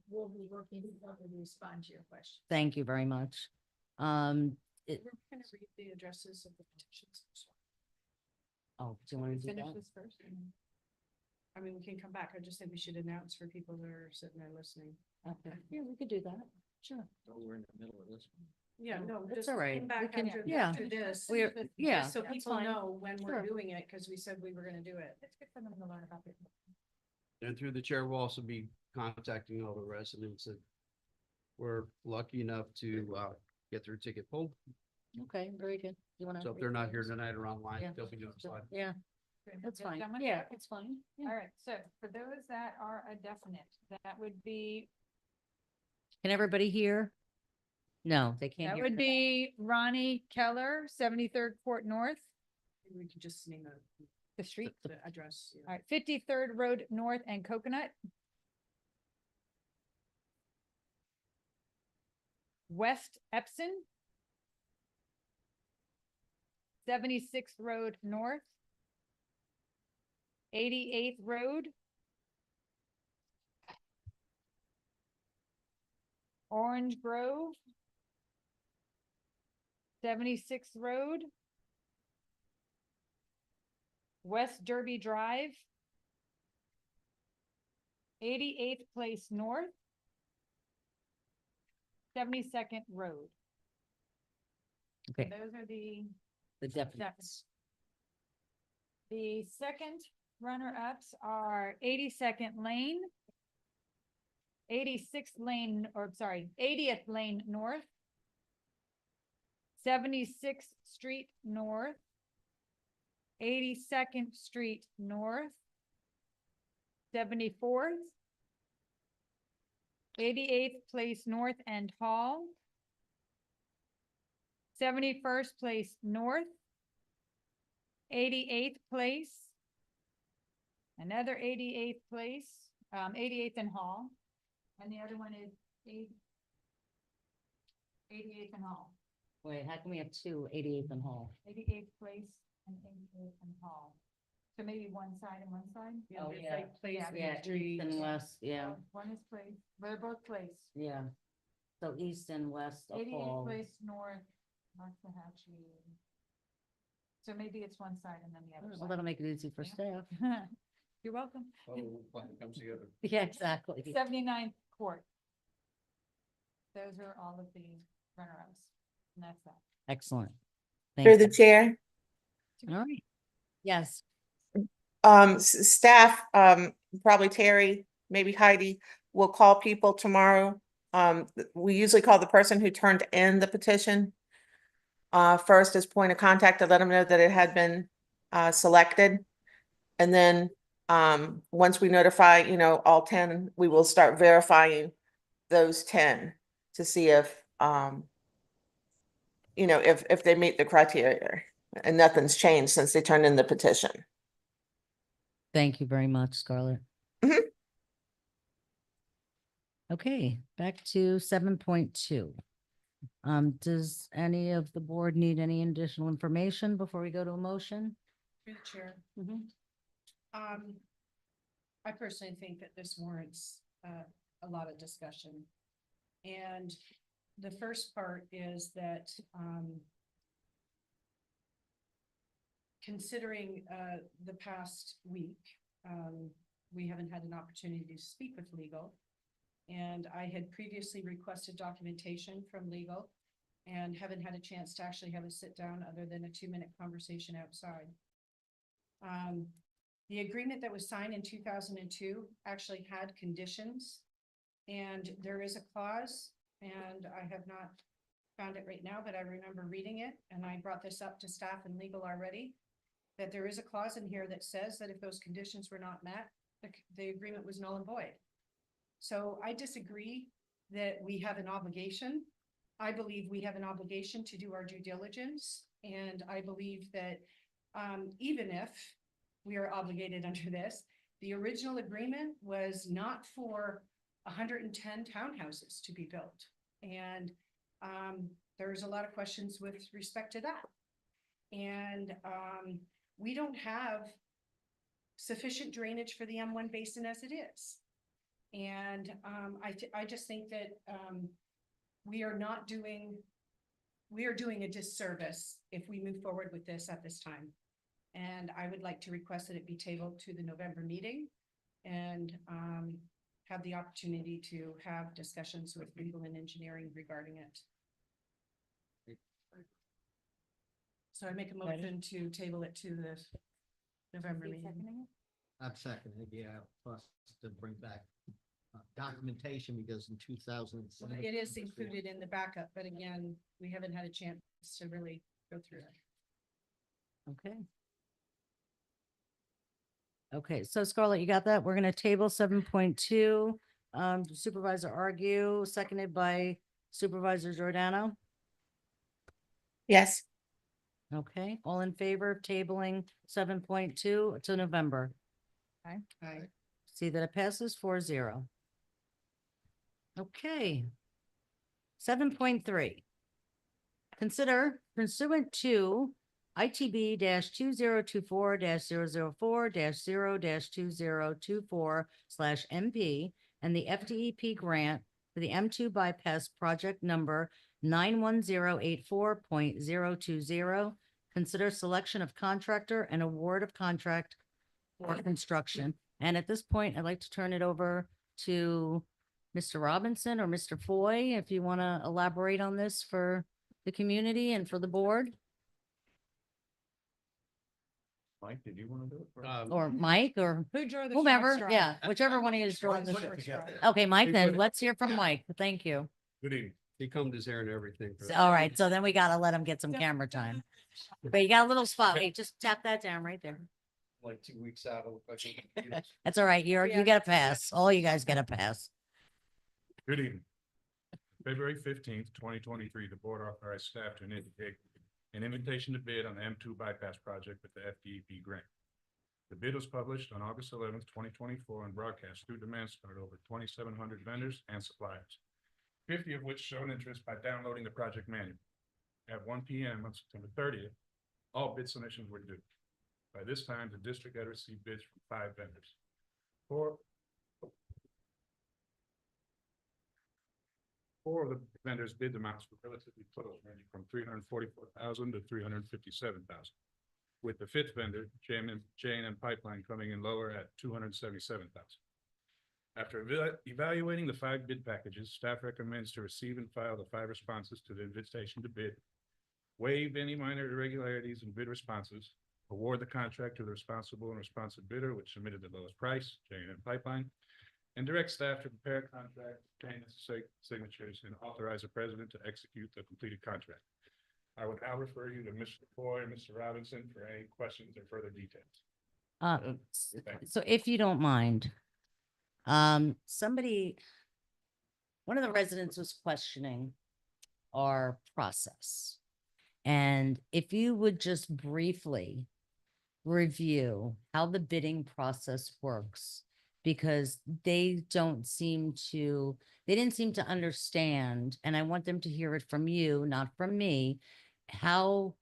we'll be working together to respond to your question. thank you very much. we're gonna read the addresses of the petitions. Oh, do you want to do Finish that? this first. I mean, we can come back. I just think we should announce for people that are sitting there listening. Okay. Yeah, we could do that. Sure. Oh, we're in the middle of this one. Yeah, no, It's just all right. come We back can- after, yeah. after this. We're, just yeah. So that's people fine. know when we're Sure. doing it, because we said we were gonna do it. It's good for them to learn about it. And through the chair, we'll also be contacting all the residents that were lucky enough to get their ticket pulled. Okay, very good. You want to? So if they're not here tonight or Yeah. online, they'll be notified. Yeah, Okay, that's just fine. done with Yeah, that? it's fine. Yeah. All right, so for those that are a definite, that would be, Can everybody hear? No, they can't that hear. would be Ronnie Keller, 73rd Court North, We could just name the street. the address. yeah. All right, 53rd Road North and Coconut. West Epson. 76th Road North. 88th Road. Orange Grove. 76th Road. West Derby Drive. 88th Place North. 72nd Road. Okay, Those are the the The second runner-ups are 82nd Lane, 86th Lane, or sorry, 80th Lane North, 76th Street North, 82nd Street North, 74th, 88th Place North and Hall, 71st Place North, 88th Place, another 88th Place, 88th and Hall, and the other one is 88th and Hall, Wait, how can we have two 88th and Hall? 88th Place and 88th and Hall. So maybe one side and one side? Oh, It's yeah. like place and Yeah, east street. and west, yeah, One is place, they're both place. yeah. So east and west of 88th Hall. place north, Waxahachie. So maybe it's one side and then the other Well, that'll make it easy for Yeah. staff. side. You're welcome. Oh, when it comes together. Yeah, exactly. 79th court. Those are all of the runner-ups. And that's that. Excellent. Through Thank the you. chair, All right. Yes, staff, probably Terry, maybe Heidi, will call people tomorrow. We usually call the person who turned in the petition first as point of contact to let them know that it had been selected. And then, once we notify, all 10, we will start verifying those 10 to see if, if they meet the criteria. And nothing's changed since they turned in the petition. thank you very much, Scarlett. Mhm. Okay, back to 7.2. Does any of the board need any additional information before we go to a motion? Through the chair. Mhm. I personally think that this warrants a lot of discussion. And the first part is that considering the past week, we haven't had an opportunity to speak with legal. And I had previously requested documentation from legal and haven't had a chance to actually have a sit down other than a 2-minute conversation outside. The agreement that was signed in 2002 actually had conditions. And there is a clause, and I have not found it right now, but I remember reading it, and I brought this up to staff and legal already, that there is a clause in here that says that if those conditions were not met, the agreement was null and void. So I disagree that we have an obligation. I believe we have an obligation to do our due diligence, and I believe that even if we are obligated under this, the original agreement was not for 110 townhouses to be built. And there's a lot of questions with respect to that. And we don't have sufficient drainage for the M1 basin as it is. And I just think that we are doing a disservice if we move forward with this at this time. And I would like to request that it be tabled to the November meeting and have the opportunity to have discussions with legal and engineering regarding it. So I make a motion to table it to the November meeting. I'm seconding, yeah, plus to bring back documentation because in 2007. It is included in the backup, but again, we haven't had a chance to really go through it. Okay. Okay, so Scarlett, you got that? We're gonna table 7.2. Supervisor Argue, seconded by Supervisor Giordano. Yes, Okay, all in favor of tabling 7.2 to November? Aye. See that it passes 4-0. Okay. 7.3. Consider pursuant to ITB 2024 004 0-2024/MP and the FDEP grant for the M2 bypass project number 91084.020. Consider selection of contractor and award of contract for construction. And at this point, I'd like to turn it over to Mr. Robinson or Mr. Foy, if you want to elaborate on this for the community and for the board, Mike, did you want to do it? or Mike, or Who drew the? whomever. short straw? Yeah, whichever one of you is drawing the Put it short. together. Okay, Mike, We then put it- let's hear from Mike. Thank you. Good evening. He combed his hair and everything. for So, that. all right, so then we gotta let him get some camera time. But you got a little spot. Hey, just tap that down right there. Like 2 weeks out of. That's all right. You Yeah. get a pass. All you guys get a pass. Good evening. February 15th, 2023, the board authorized staff to indicate an invitation to bid on the M2 bypass project with the FDEP grant. The bid was published on August 11th, 2024 and broadcast through Demand Start over 2,700 vendors and suppliers, 50 of which showed interest by downloading the project manual. At 1 p.m. on September 30th, all bid submissions were due. By this time, the district had received bids from 5 vendors. Four of the vendors' bid amounts were relatively close, ranging from $344,000 to $357,000. With the 5th vendor, J&M Pipeline, coming in lower at $277,000. After evaluating the 5 bid packages, staff recommends to receive and file the 5 responses to the invitation to bid, waive any minor irregularities in bid responses, award the contract to the responsible and responsive bidder which submitted the lowest price, J&M Pipeline, and direct staff to prepare a contract, obtain necessary signatures, and authorize the president to execute the completed contract. I would now refer you to Mr. Foy and Mr. Robinson for any questions or further details. So if you don't mind, somebody, one of the residents was questioning our process. And if you would just briefly review how the bidding process works, because they didn't seem to understand, and I want them to hear it from you, not from me, how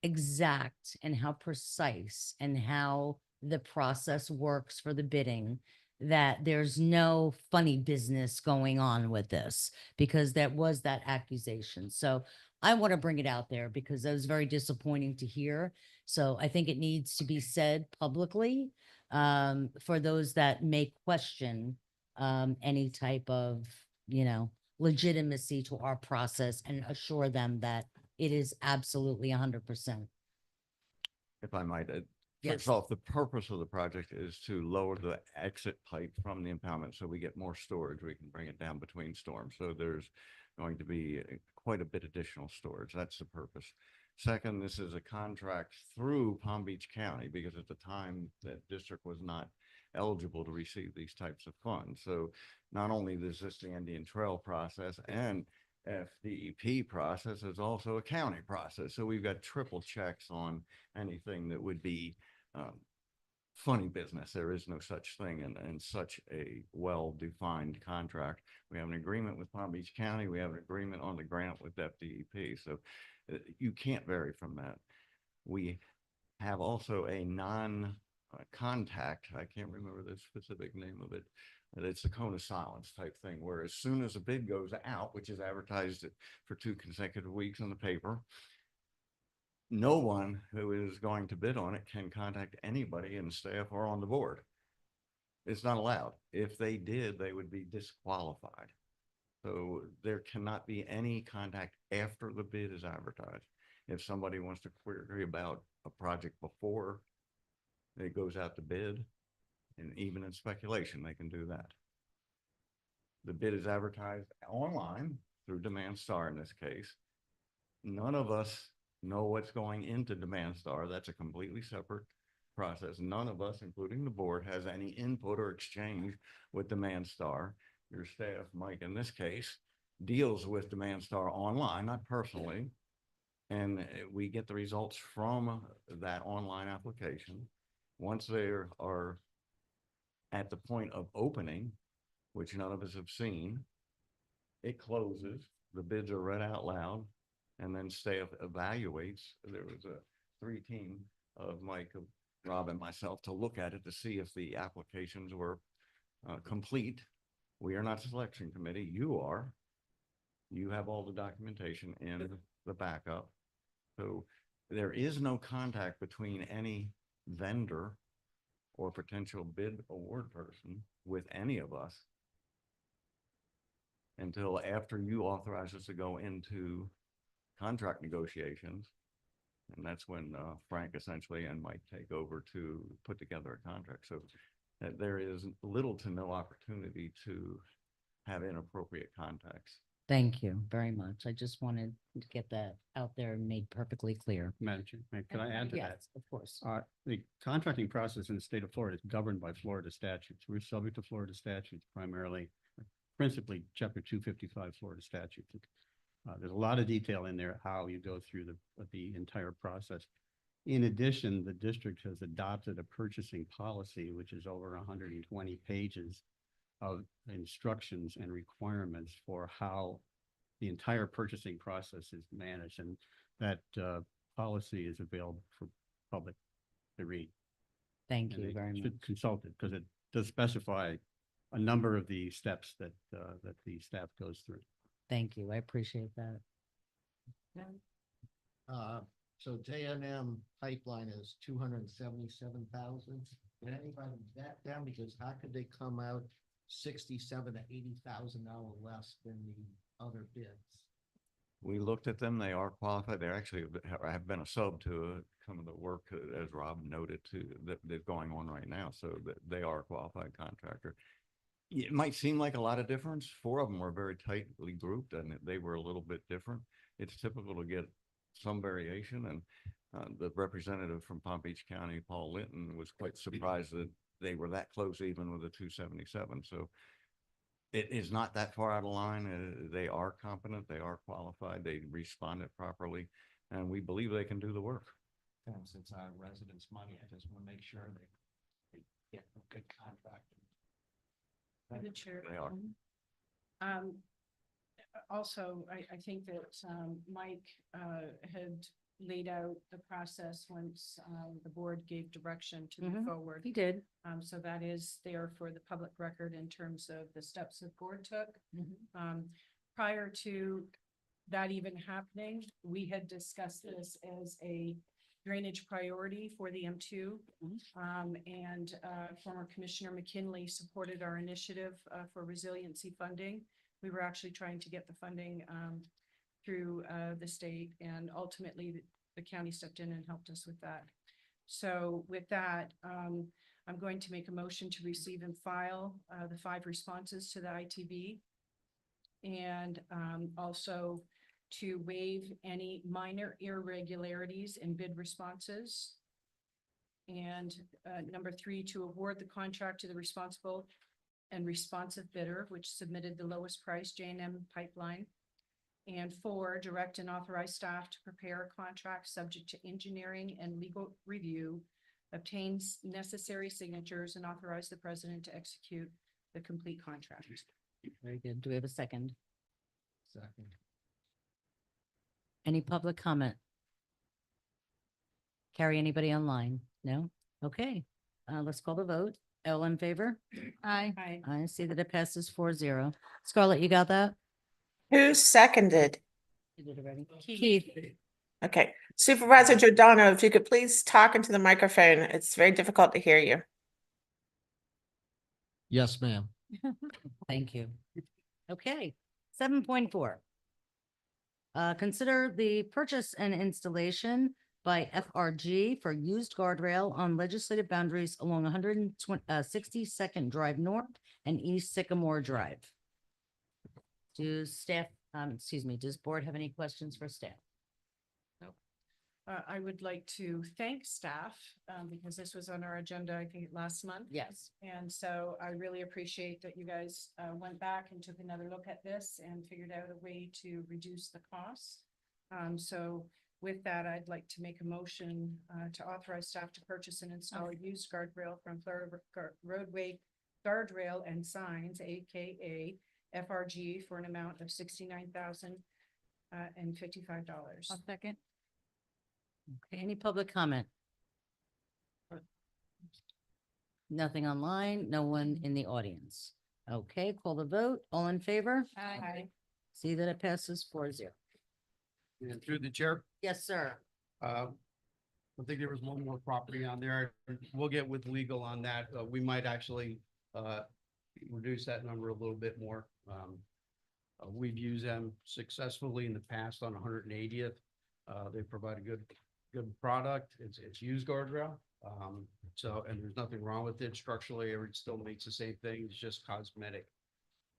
exact and how precise and how the process works for the bidding, that there's no funny business going on with this, because that was that accusation. So I want to bring it out there because that was very disappointing to hear. So I think it needs to be said publicly for those that may question any type of, legitimacy to our process, and assure them that it is absolutely 100%. If I might, Yes. first off, the purpose of the project is to lower the exit pipe from the impoundment so we get more storage. We can bring it down between storms. So there's going to be quite a bit additional storage. That's the purpose. Second, this is a contract through Palm Beach County because at the time that district was not eligible to receive these types of funds. So not only the existing Indian Trail process and FDEP process is also a county process. So we've got triple checks on anything that would be funny business. There is no such thing in such a well-defined contract. We have an agreement with Palm Beach County. We have an agreement on the grant with FDEP. So you can't vary from that. We have also a non-contact, I can't remember the specific name of it, but it's a cone of silence type thing, where as soon as a bid goes out, which is advertised for 2 consecutive weeks in the paper, no one who is going to bid on it can contact anybody in staff or on the board. It's not allowed. If they did, they would be disqualified. So there cannot be any contact after the bid is advertised. If somebody wants to query about a project before it goes out to bid, and even in speculation, they can do that. The bid is advertised online through Demand Star in this case. None of us know what's going into Demand Star. That's a completely separate process. None of us, including the board, has any input or exchange with Demand Star. Your staff, Mike, in this case, deals with Demand Star online, not personally. And we get the results from that online application. Once they are at the point of opening, which none of us have seen, it closes, the bids are read out loud, and then staff evaluates. There was a 3-team of Mike, Rob, and myself to look at it to see if the applications were complete. We are not selection committee. You are. You have all the documentation in the backup. So there is no contact between any vendor or potential bid award person with any of us until after you authorize us to go into contract negotiations. And that's when Frank essentially and Mike take over to put together a contract. So there is little to no opportunity to have inappropriate contacts. Thank you very much. I just wanted to get that out there and made perfectly clear. Madam Chair, can I add to that? Yes, of course. The contracting process in the state of Florida is governed by Florida statutes. We're subject to Florida statutes primarily, principally Chapter 255 Florida statutes. There's a lot of detail in there how you go through the entire process. In addition, the district has adopted a purchasing policy, which is over 120 pages of instructions and requirements for how the entire purchasing process is managed. And that policy is available for public to read. Thank And you they very much. should consult it because it does specify a number of the steps that the staff goes through. Thank you. I appreciate that. So J&M pipeline is 277,000. Did anybody that down? Because how could they come out 67 to 80,000 less than the other bids? We looked at them. They are qualified. They actually have been a sub to some of the work, as Rob noted, that's going on right now. So that they are a qualified contractor. It might seem like a lot of difference. 4 of them were very tightly grouped and they were a little bit different. It's typical to get some variation, and the representative from Palm Beach County, Paul Linton, was quite surprised that they were that close even with the 277. So it is not that far out of line. They are competent, they are qualified, they responded properly, and we believe they can do the work. Since it's our residents' money, I just want to make sure they get a good contract. Through the chair. They are. Also, I think that, Mike, had laid out the process once, the board gave direction to move forward. He did. So that is there for the public record in terms of the steps the board took. Prior to that even happening, we had discussed this as a drainage priority for the M2. And former Commissioner McKinley supported our initiative for resiliency funding. We were actually trying to get the funding through the state, and ultimately the county stepped in and helped us with that. So with that, I'm going to make a motion to receive and file the 5 responses to the ITB, and also to waive any minor irregularities in bid responses. And number 3, to award the contract to the responsible and responsive bidder, which submitted the lowest price, J&M Pipeline. And 4, direct and authorize staff to prepare a contract subject to engineering and legal review, obtains necessary signatures, and authorize the president to execute the complete contract. Very good. Do we have a second? Second. Any public comment? Carrie, anybody online? No? Okay, let's call the vote. All in favor? Aye. I see that it passes 4-0. Scarlett, you got that? Who seconded? You did already. Keith. Okay, Supervisor Giordano, if you could please talk into the microphone. It's very difficult to hear you. Yes, ma'am. Thank you. Okay, 7.4. Consider the purchase and installation by FRG for used guardrail on legislative boundaries along 162nd Drive North and East Sycamore Drive. Does board have any questions for staff? I would like to thank staff because this was on our agenda, I think, last month. Yes. And so I really appreciate that you guys went back and took another look at this and figured out a way to reduce the costs. So with that, I'd like to make a motion to authorize staff to purchase and install a used guardrail from Florida Roadway Guardrail and Signs, AKA FRG, for an amount of $69,055. I'll second. Okay, any public comment? Nothing online, no one in the audience. Okay, call the vote. All in favor? Aye. See that it passes 4-0. And through the chair, Yes, sir. I think there was one more property on there. We'll get with legal on that. We might actually reduce that number a little bit more. We've used them successfully in the past on 180th. They provide a good product. It's used guardrail. So, and there's nothing wrong with it. Structurally, it still makes the same thing. It's just cosmetic.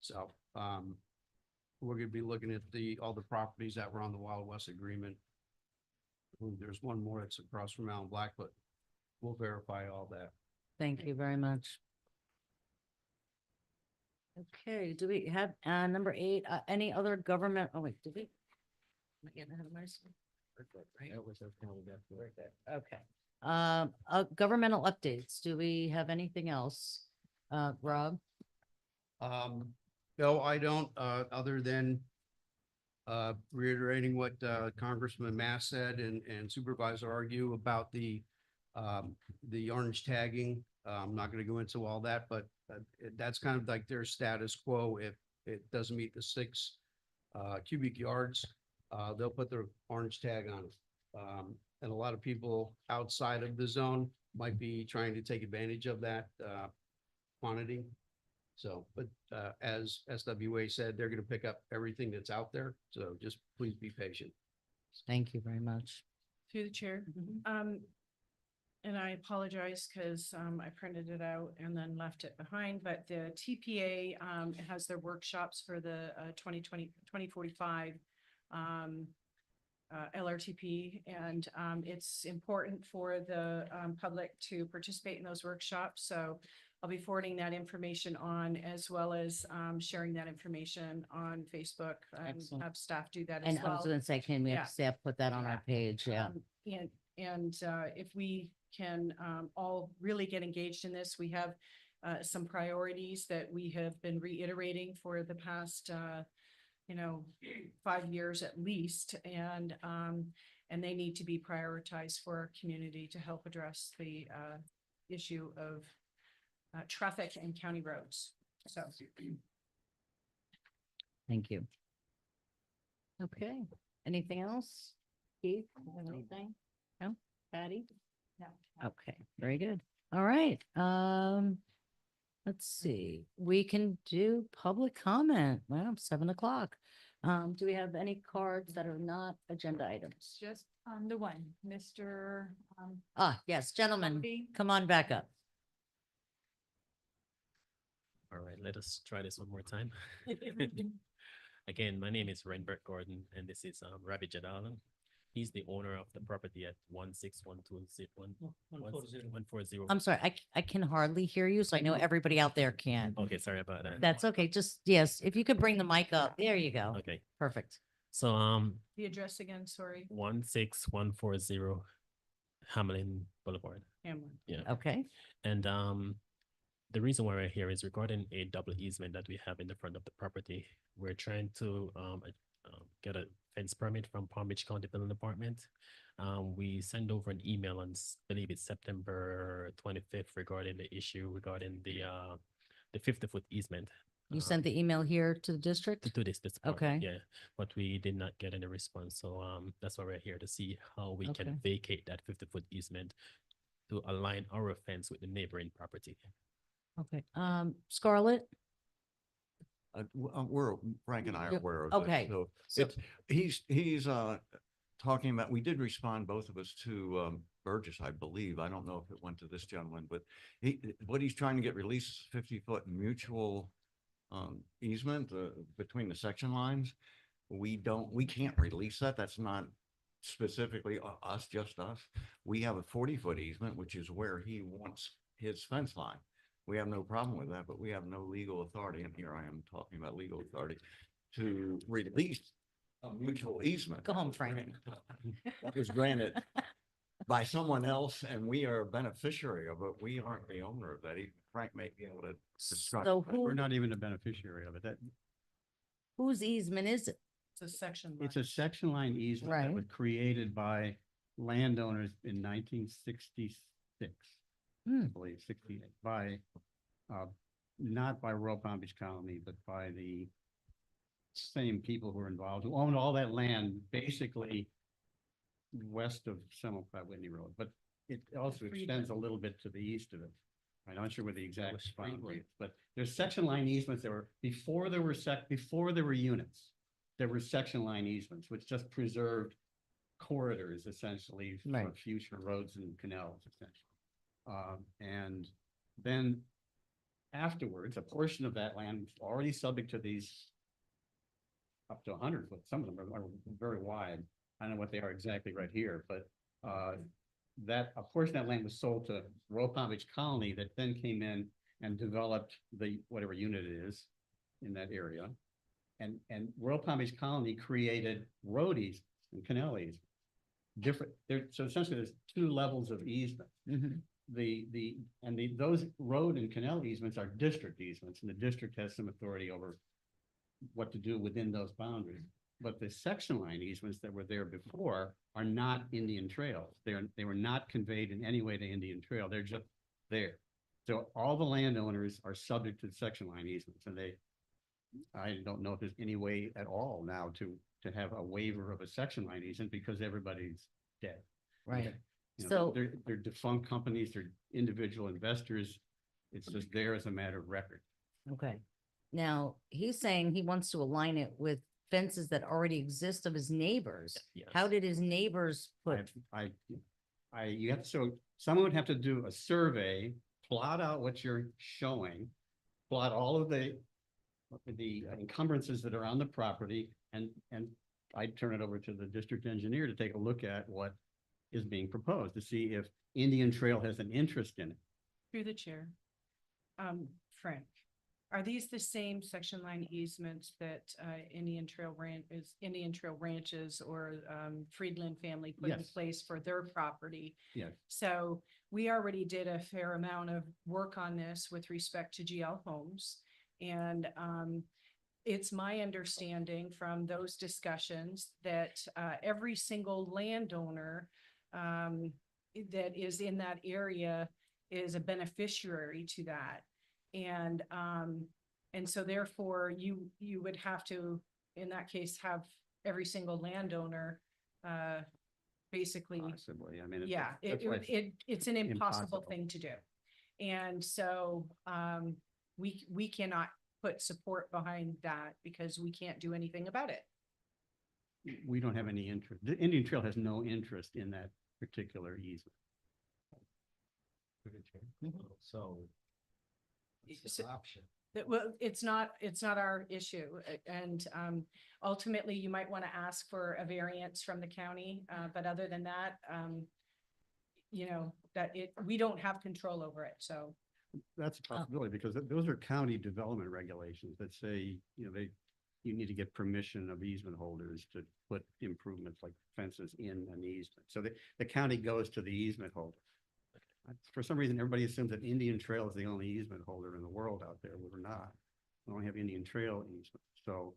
So, we're gonna be looking at all the properties that were on the Wild West agreement. There's one more that's across from Mount Black, but we'll verify all that. Thank you very much. Okay, do we have, number 8, any other government, oh wait, did we? Am I getting ahead of myself? Right? That was everything we got for that. Okay. Governmental updates. Do we have anything else? Rob? No, I don't, other than reiterating what Congressman Mass said and Supervisor Argue about the The orange tagging, I'm not gonna go into all that, but that's kind of like their status quo. If it doesn't meet the 6 cubic yards, they'll put their orange tag on it. And a lot of people outside of the zone might be trying to take advantage of that quantity. So, but as SWA said, they're gonna pick up everything that's out there, so just please be patient. Thank you very much. Through the chair. And I apologize because I printed it out and then left it behind, but the TPA has their workshops for the 2045 LRTP, and it's important for the public to participate in those workshops. So I'll be forwarding that information on, as well as sharing that information on Facebook, and Excellent. have staff do that as And I was well. gonna say, can we Yeah. have staff put that on our page? Yeah. And if we can all really get engaged in this, we have some priorities that we have been reiterating for the past 5 years at least, and they need to be prioritized for our community to help address the issue of traffic and county roads. So. Thank you. Okay, anything else? Keith, you have anything? No? Patty? No. Okay, very good. All right, let's see, we can do public comment. Well, 7 o'clock. Do we have any cards that are not agenda items? Just on the one, Mr. Yes, gentlemen, Bobby. come on back up. All right, let us try this one more time. Again, my name is Renbert Gordon, and this is Rabbi Jadalan. He's the owner of the property at 14140. I'm sorry, I can hardly hear you, so I know everybody out there can. Okay, sorry about that. That's okay, just, yes, if you could bring the mic up, there you go. Okay, Perfect. so The address again, sorry, 16140 Hamlin Boulevard. Hamlin. Yeah. Okay, And the reason why we're here is regarding a double easement that we have in the front of the property. We're trying to get a fence permit from Palm Beach County Building Department. We send over an email on, believe it's September 25th, regarding the issue regarding the 50-foot easement. you sent the email here to the district? To this department, Okay. yeah, but we did not get any response. So that's why we're here, to see how we Okay. can vacate that 50-foot easement to align our fence with the neighboring property. Okay, Scarlett? Frank and I are You're- aware of okay, it. So so- it's, he's talking about, we did respond, both of us, to Burgess, I believe. I don't know if it went to this gentleman, but what he's trying to get released 50-foot mutual easement between the section lines. We can't release that. That's not specifically us, just us. We have a 40-foot easement, which is where he wants his fence line. We have no problem with that, but we have no legal authority, and here I am talking about legal authority, to release a mutual easement. Go home, Frank. That was granted by someone else, and we are a beneficiary of it. We aren't the owner of that. Frank may be able to describe. So that. who, not even a beneficiary of it. That, whose easement is it? It's a section. it's a section line easement that Right. was created by landowners in 1966. I believe 68, by, not by Royal Palm Beach Colony, but by the same people who were involved, who owned all that land, basically west of Seminole Platte Whitney Road, but it also extends a little bit to the east of it. I'm not sure where the exact boundary is, but there's section line easements that were, before there were units, there were section line easements, which just preserved corridors essentially for Right. future roads and canals essentially. And then afterwards, a portion of that land was already subject to these up to 100 foot. Some of them are very wide. I don't know what they are exactly right here, but that a portion of that land was sold to Royal Palm Beach Colony, that then came in and developed the whatever unit it is in that area. And Royal Palm Beach Colony created road easements and canal easements. So essentially there's 2 levels of easement. Mhm. Those road and canal easements are district easements, and the district has some authority over what to do within those boundaries. But the section line easements that were there before are not Indian trails. They were not conveyed in any way to Indian Trail. They're just there. So all the landowners are subject to section line easements and I don't know if there's any way at all now to have a waiver of a section line easement because everybody's dead. Right. You know, So- they're defunct companies, they're individual investors. It's just there as a matter of record. Okay. Now, he's saying he wants to align it with fences that already exist of his neighbors. Yes. How did his neighbors put? You have to, so someone would have to do a survey, plot out what you're showing, plot all of the encumbrances that are on the property, and I'd turn it over to the district engineer to take a look at what is being proposed to see if Indian Trail has an interest in it. Through the chair. Frank, are these the same section line easements that Indian Trail Ranches or Friedland family put in Yes. place for their property? Yes. So we already did a fair amount of work on this with respect to GL Homes. And it's my understanding from those discussions that every single landowner that is in that area is a beneficiary to that. And so therefore you would have to, in that case, have every single landowner basically. Possibly, I mean. Yeah, that's why it's an impossible impossible. thing to do. And so we cannot put support behind that because we can't do anything about it. We don't have any interest. The Indian Trail has no interest in that particular easement. So. So- Option. Well, it's not our issue. And ultimately you might want to ask for a variance from the county. But other than that, we don't have control over it. So. That's a possibility because those are county development regulations that say, you need to get permission of easement holders to put improvements like fences in an easement. So the county goes to the easement holder. For some reason, everybody assumes that Indian Trail is the only easement holder in the world out there. We're not. We only have Indian Trail easement. So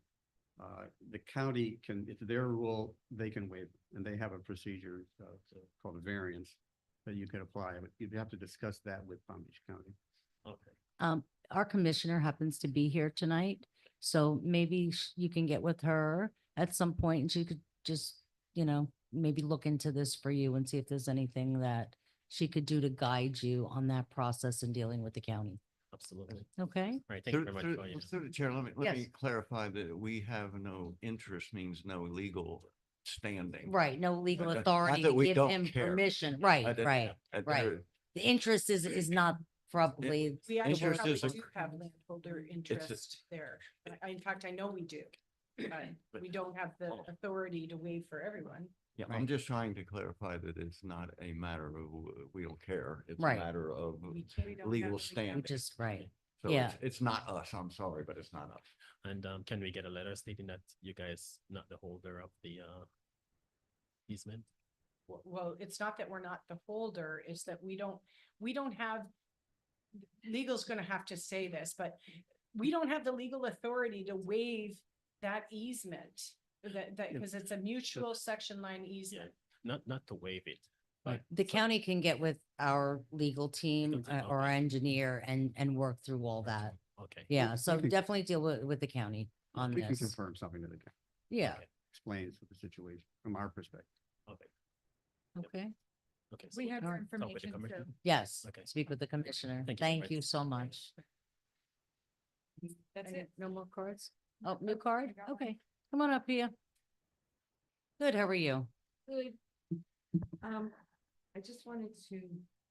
the county can, it's their rule, they can waive it. And they have a procedure called a variance that you could apply. But you'd have to discuss that with Palm Beach County. Okay. Our commissioner happens to be here tonight, so maybe you can get with her at some point and she could just, maybe look into this for you and see if there's anything that she could do to guide you on that process in dealing with the county. Absolutely. Okay? All right. Thank you very much for your. Through the chair, let Yes. me clarify that we have no interest means no legal standing. Right, no legal Not authority that to we give don't him care. permission. Uh, Right, that- right. that right. there- The interest is not probably. We actually Interest probably is a- do have landholder interest there. In fact, I know we do. But we don't have the authority to waive for everyone. Yeah, I'm just trying to clarify that it's not a matter of, we don't care. It's a Right. matter of We can't- we don't have legal the standing. Just right. So yeah. it's not us. I'm sorry, but it's not us. And can we get a letter stating that you guys not the holder of the easement? Well, it's not that we're not the holder, it's that we don't have, legal's gonna have to say this, but we don't have the legal authority to waive that easement. Because it's a mutual section line easement. Not to waive it, but The county can get with our legal team Okay. or our engineer and work through all that. okay. Yeah, so can- definitely deal with the county on We can this. confirm something to the county, Yeah, explains the situation from our perspective. Okay. okay. Okay. We had All more right. Talk with the information, so. commissioner. Yes, Okay. speak with the commissioner. Thank you very Thank much. you so much. That's it. No more cards? Oh, new card? Okay, come on up here. Good, how are you? Good. I just wanted to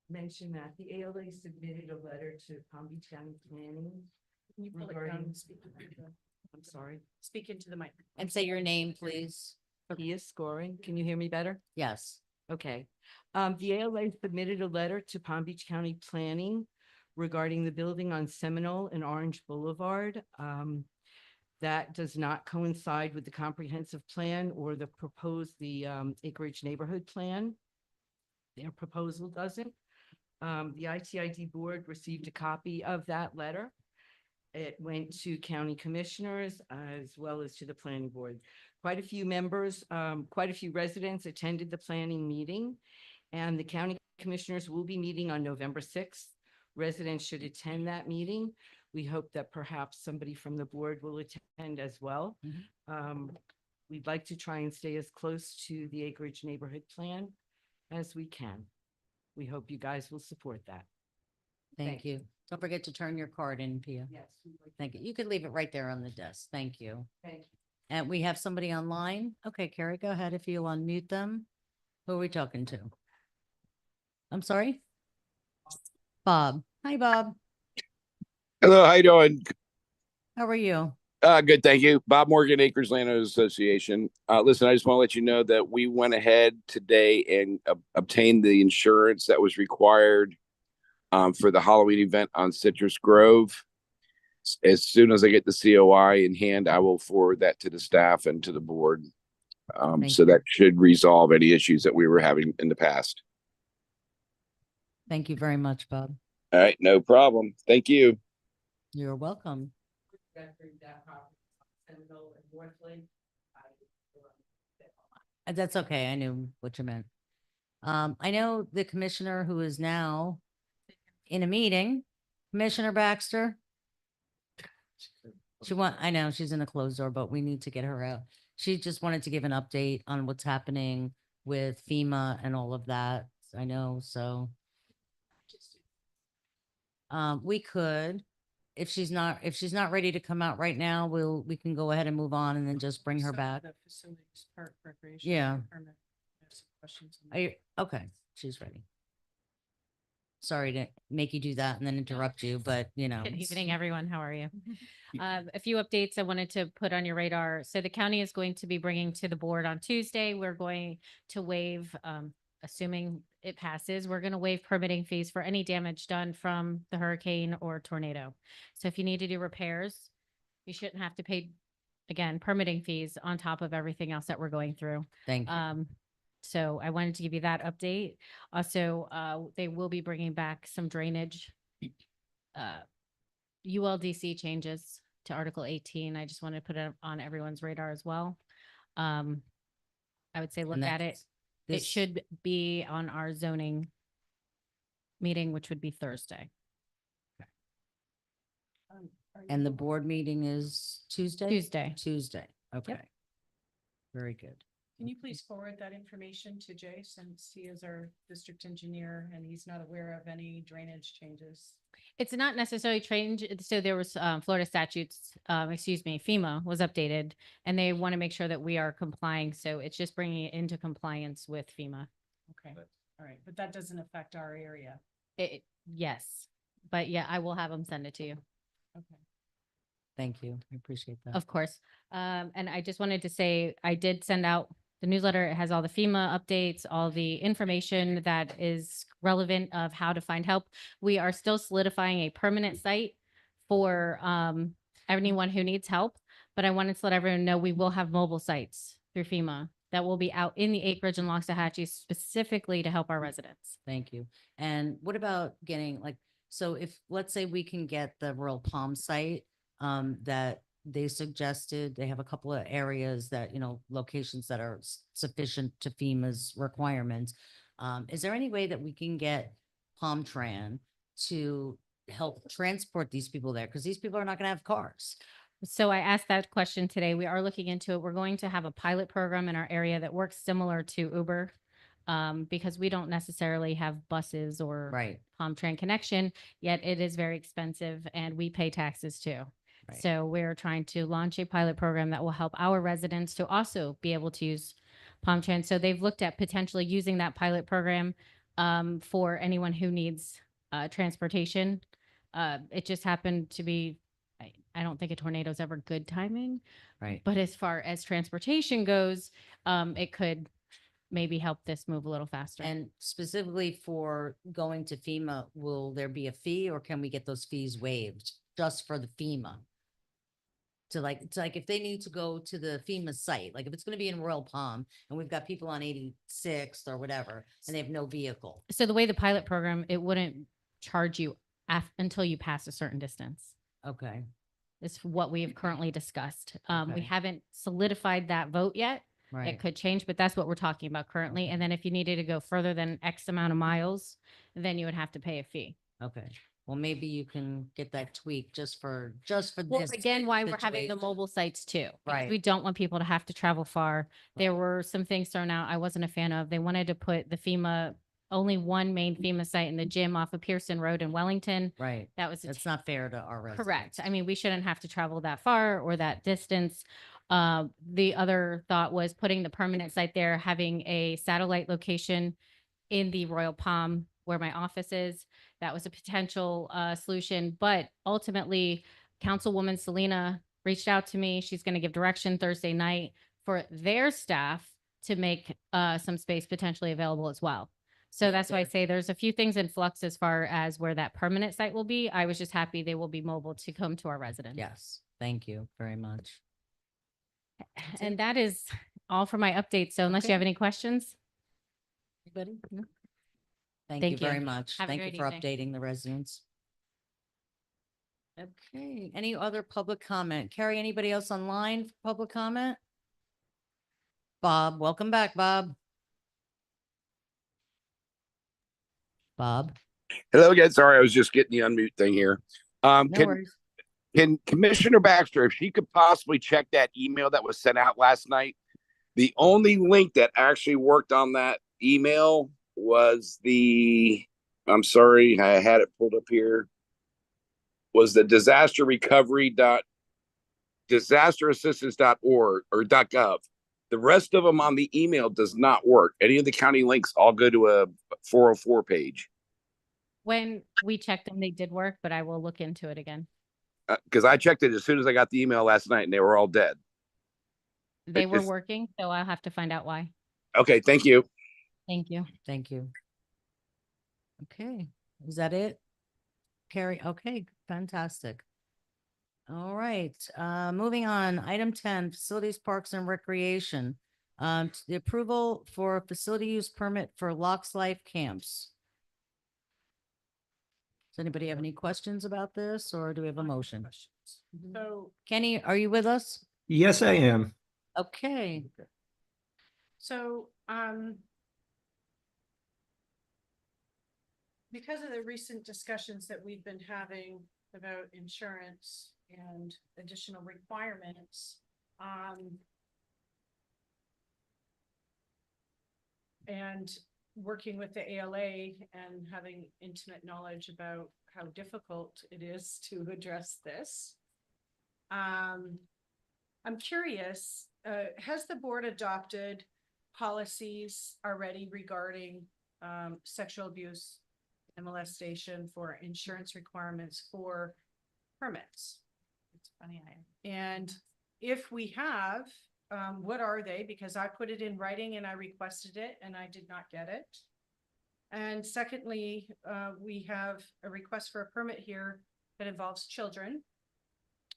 mention that the ALA submitted a letter to Palm Beach County Planning. Can you pull it down regarding- and speak into the- I'm sorry. Speak into the mic. And say your name, please. Pia Scoring. Can you hear me better? Yes. Okay. The ALA submitted a letter to Palm Beach County Planning regarding the building on Seminole and Orange Boulevard. That does not coincide with the comprehensive plan or the acreage neighborhood plan. Their proposal doesn't. The ITID board received a copy of that letter. It went to county commissioners as well as to the planning board. quite a few members, quite a few residents attended the planning meeting. And the county commissioners will be meeting on November 6th. Residents should attend that meeting. We hope that perhaps somebody from the board will attend as well. We'd like to try and stay as close to the acreage neighborhood plan as we can. We hope you guys will support that. Thank you. Don't forget to turn your card in, Pia. Yes. Thank you. You could leave it right there on the desk. Thank you. Thank you. And we have somebody online. Okay, Carrie, go ahead if you'll unmute them. Who are we talking to? I'm sorry? Bob. Hi, Bob. Hello, how you doing? How are you? Good, thank you. Bob Morgan, Acres Landowners Association. Listen, I just want to let you know that we went ahead today and obtained the insurance that was required for the Halloween event on Citrus Grove. As soon as I get the COI in hand, I will forward that to the staff and to the board. So that should resolve any issues that we were having in the past. Thank you very much, Bob. All right, no problem. Thank you. You're welcome. That's okay. I knew what you meant. I know the commissioner who is now in a meeting, Commissioner Baxter. I know she's in a closed door, but we need to get her out. She just wanted to give an update on what's happening with FEMA and all of that. I know, so. We could, if she's not ready to come out right now, we can go ahead and move on and then just bring her back. Yeah. Okay, she's ready. Sorry to make you do that and then interrupt you, but you know. Good evening, everyone. How are you? A few updates I wanted to put on your radar. So the county is going to be bringing to the board on Tuesday. We're going to waive, assuming it passes, we're going to waive permitting fees for any damage done from the hurricane or tornado. So if you need to do repairs, you shouldn't have to pay, again, permitting fees on top of everything else that we're going through. Thank you. So I wanted to give you that update. Also, they will be bringing back some drainage, ULDC changes to Article 18. I just wanted to put it on everyone's radar as well. I would say look at it. It should be on our zoning meeting, which would be Thursday. And the board meeting is Tuesday? Tuesday. Okay. Very good. Can you please forward that information to Jay, since he is our district engineer and he's not aware of any drainage changes? It's not necessarily change. So there was Florida statutes, FEMA was updated and they want to make sure that we are complying. So it's just bringing it into compliance with FEMA. Okay, all right, but that doesn't affect our area. Yes, but yeah, I will have them send it to you. Okay. Thank you. I appreciate that. Of course. And I just wanted to say, I did send out the newsletter. It has all the FEMA updates, all the information that is relevant of how to find help. We are still solidifying a permanent site for anyone who needs help. But I wanted to let everyone know we will have mobile sites through FEMA that will be out in the acreage and Loxahatchee specifically to help our residents. Thank you. And what about getting so if, let's say we can get the Royal Palm site that they suggested, they have a couple of areas that, locations that are sufficient to FEMA's requirements. Is there any way that we can get Palm Tran to help transport these people there? Because these people are not going to have cars. So I asked that question today. We are looking into it. We're going to have a pilot program in our area that works similar to Uber because we don't necessarily have buses or Palm Tran connection, yet it is very expensive and we pay taxes too. Right. So we're trying to launch a pilot program that will help our residents to also be able to use Palm Tran. So they've looked at potentially using that pilot program for anyone who needs transportation. It just happened to be, I don't think a tornado is ever good timing. Right. But as far as transportation goes, it could maybe help this move a little faster. And specifically for going to FEMA, will there be a fee or can we get those fees waived just for the FEMA? To like if they need to go to the FEMA site, like if it's going to be in Royal Palm and we've got people on 86th or whatever, and they have no vehicle. So the way the pilot program, it wouldn't charge you until you pass a certain distance. Okay. is what we've currently discussed. We Okay. haven't solidified that vote yet. It Right. could change, but that's what we're talking about currently. And then if you needed to go further than X amount of miles, then you would have to pay a fee. Okay. Well, maybe you can get that tweaked just for Well, this. again, why we're having the situation. mobile sites too. Because Right. we don't want people to have to travel far. There were some things thrown out I wasn't a fan of. They wanted to put the FEMA, only one main FEMA site in the gym off of Pearson Road in Wellington. Right. That was It's not fair to our residents. correct. I mean, we shouldn't have to travel that far or that distance. The other thought was putting the permanent site there, having a satellite location in the Royal Palm where my office is. That was a potential solution, but ultimately Councilwoman Selena reached out to me. She's going to give direction Thursday night for their staff to make some space potentially available as well. So that's why I say there's a few things in flux as far as where that permanent site will be. I was just happy they will be mobile to come to our residents. Yes. Thank you very much. And that is all for my update. So unless you Okay. have any questions. Anybody? No? Thank Thank you very you. much. Have a Thank you great for evening. updating the residents. Okay, any other public comment? Carrie, anybody else online for public comment? Bob, welcome back, Bob. Bob? Hello again. Sorry, I was just getting the unmute thing here. No Can worries. can Commissioner Baxter, if she could possibly check that email that was sent out last night, the only link that actually worked on that email was I'm sorry, I had it pulled up here, was the disasterassistance.org or .gov. The rest of them on the email does not work. Any of the county links all go to a 404 page. When we checked them, they did work, but I will look into it again. Because I checked it as soon as I got the email last night and they were all dead. They were It's- working, so I'll have to find out why. Okay, thank you. Thank you. Thank you. Okay, is that it? Carrie, okay, fantastic. All right, moving on, item 10, facilities, parks and recreation. The approval for facility use permit for Locks Life Camps. Does anybody have any questions about this or do we have a motion? So, Kenny, are you with us? Yes, I am. Okay, so, because of the recent discussions that we've been having about insurance and additional requirements, and working with the ALA and having intimate knowledge about how difficult it is to address this. I'm curious, has the board adopted policies already regarding sexual abuse and molestation for insurance requirements for permits? It's funny. And if we have, what are they? Because I put it in writing and I requested it and I did not get it. And secondly, we have a request for a permit here that involves children.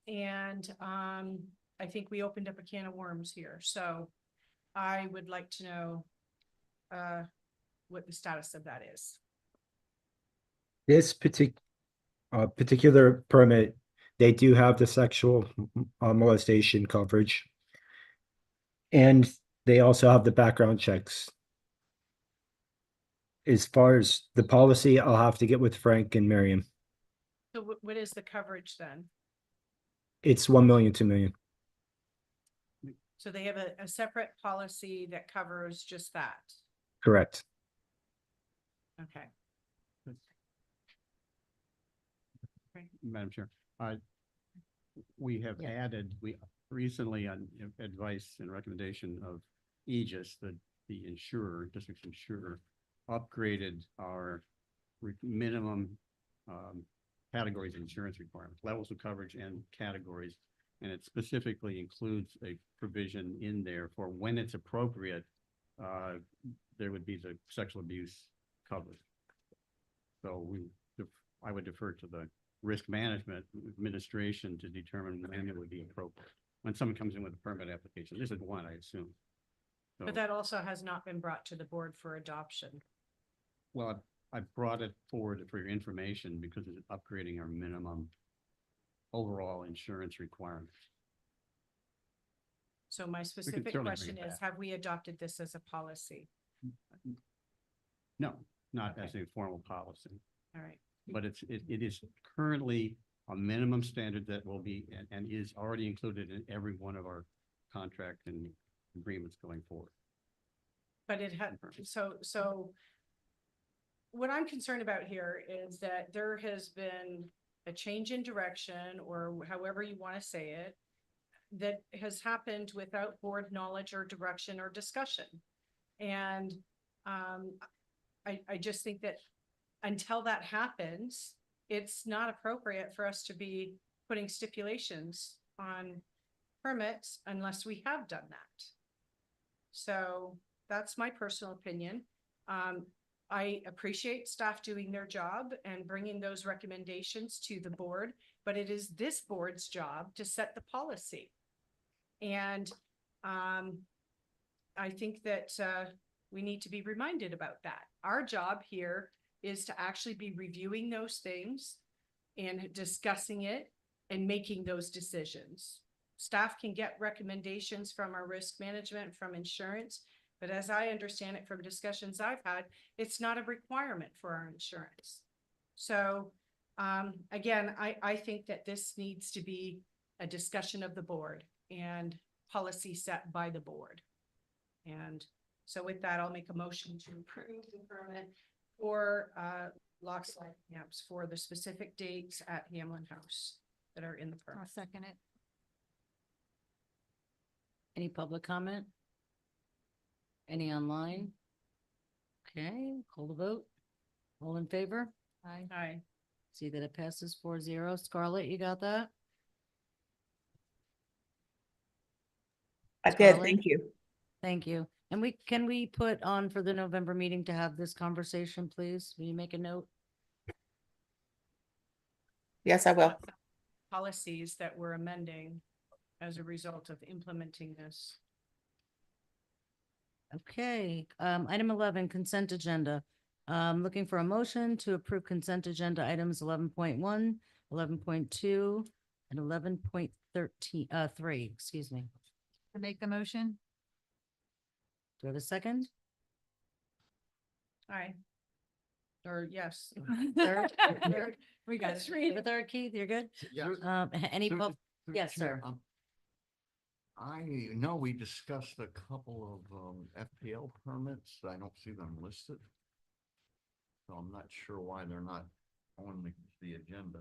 And I think we opened up a can of worms here. So I would like to know what the status of that is. This particular permit, they do have the sexual molestation coverage. And they also have the background checks. As far as the policy, I'll have to get with Frank and Miriam. So what is the coverage then? It's 1 million, 2 million. So they have a separate policy that covers just that. Correct. Okay. Madam Chair, we have Yeah. added, we recently on advice and recommendation of Aegis, the insurer, district insurer, upgraded our minimum categories of insurance requirements, levels of coverage and categories. And it specifically includes a provision in there for when it's appropriate, there would be the sexual abuse coverage. So I would defer to the risk management administration to determine when it would be appropriate. When someone comes in with a permit application, this is one, I assume. So, But that also has not been brought to the board for adoption. well, I brought it forward for your information because it's upgrading our minimum overall insurance requirements. So my specific certainly bring question it is, back. have we adopted this as a policy? No, not as Okay. a formal policy, All right. but it is currently a minimum standard that will be, and is already included in every one of our contract and agreements going forward. But it had, so what I'm concerned about here is that there has been a change in direction, or however you want to say it, that has happened without board knowledge or direction or discussion. And I just think that until that happens, it's not appropriate for us to be putting stipulations on permits unless we have done that. So that's my personal opinion. I appreciate staff doing their job and bringing those recommendations to the board, but it is this board's job to set the policy. And I think that we need to be reminded about that. Our job here is to actually be reviewing those things and discussing it and making those decisions. Staff can get recommendations from our risk management, from insurance, but as I understand it from discussions I've had, it's not a requirement for our insurance. So again, I think that this needs to be a discussion of the board and policy set by the board. And so with that, I'll make a motion to approve the permit for lock slide camps for the specific dates at Hamlin House that are in the permit. I'll second it. Any public comment? Any online? Okay, call the vote. All in favor? Aye. See that it passes 4-0. Scarlett, you got that? I did, Scarlett? thank you. Thank you. And can we put on for the November meeting to have this conversation, please? Will you make a note? Yes, I will. Policies that we're amending as a result of implementing this. Okay, item 11, consent agenda. Looking for a motion to approve consent agenda items 11.1, 11.2, and 11.3, excuse me. To make the motion? Do I have a second? Aye. Or yes. Third? Third? We got Let's it. read it. Third, Keith, you're good? Yeah. Any, Through pub- the yes, chair, sir. I know we discussed a couple of FPL permits. I don't see them listed. So I'm not sure why they're not on the agenda.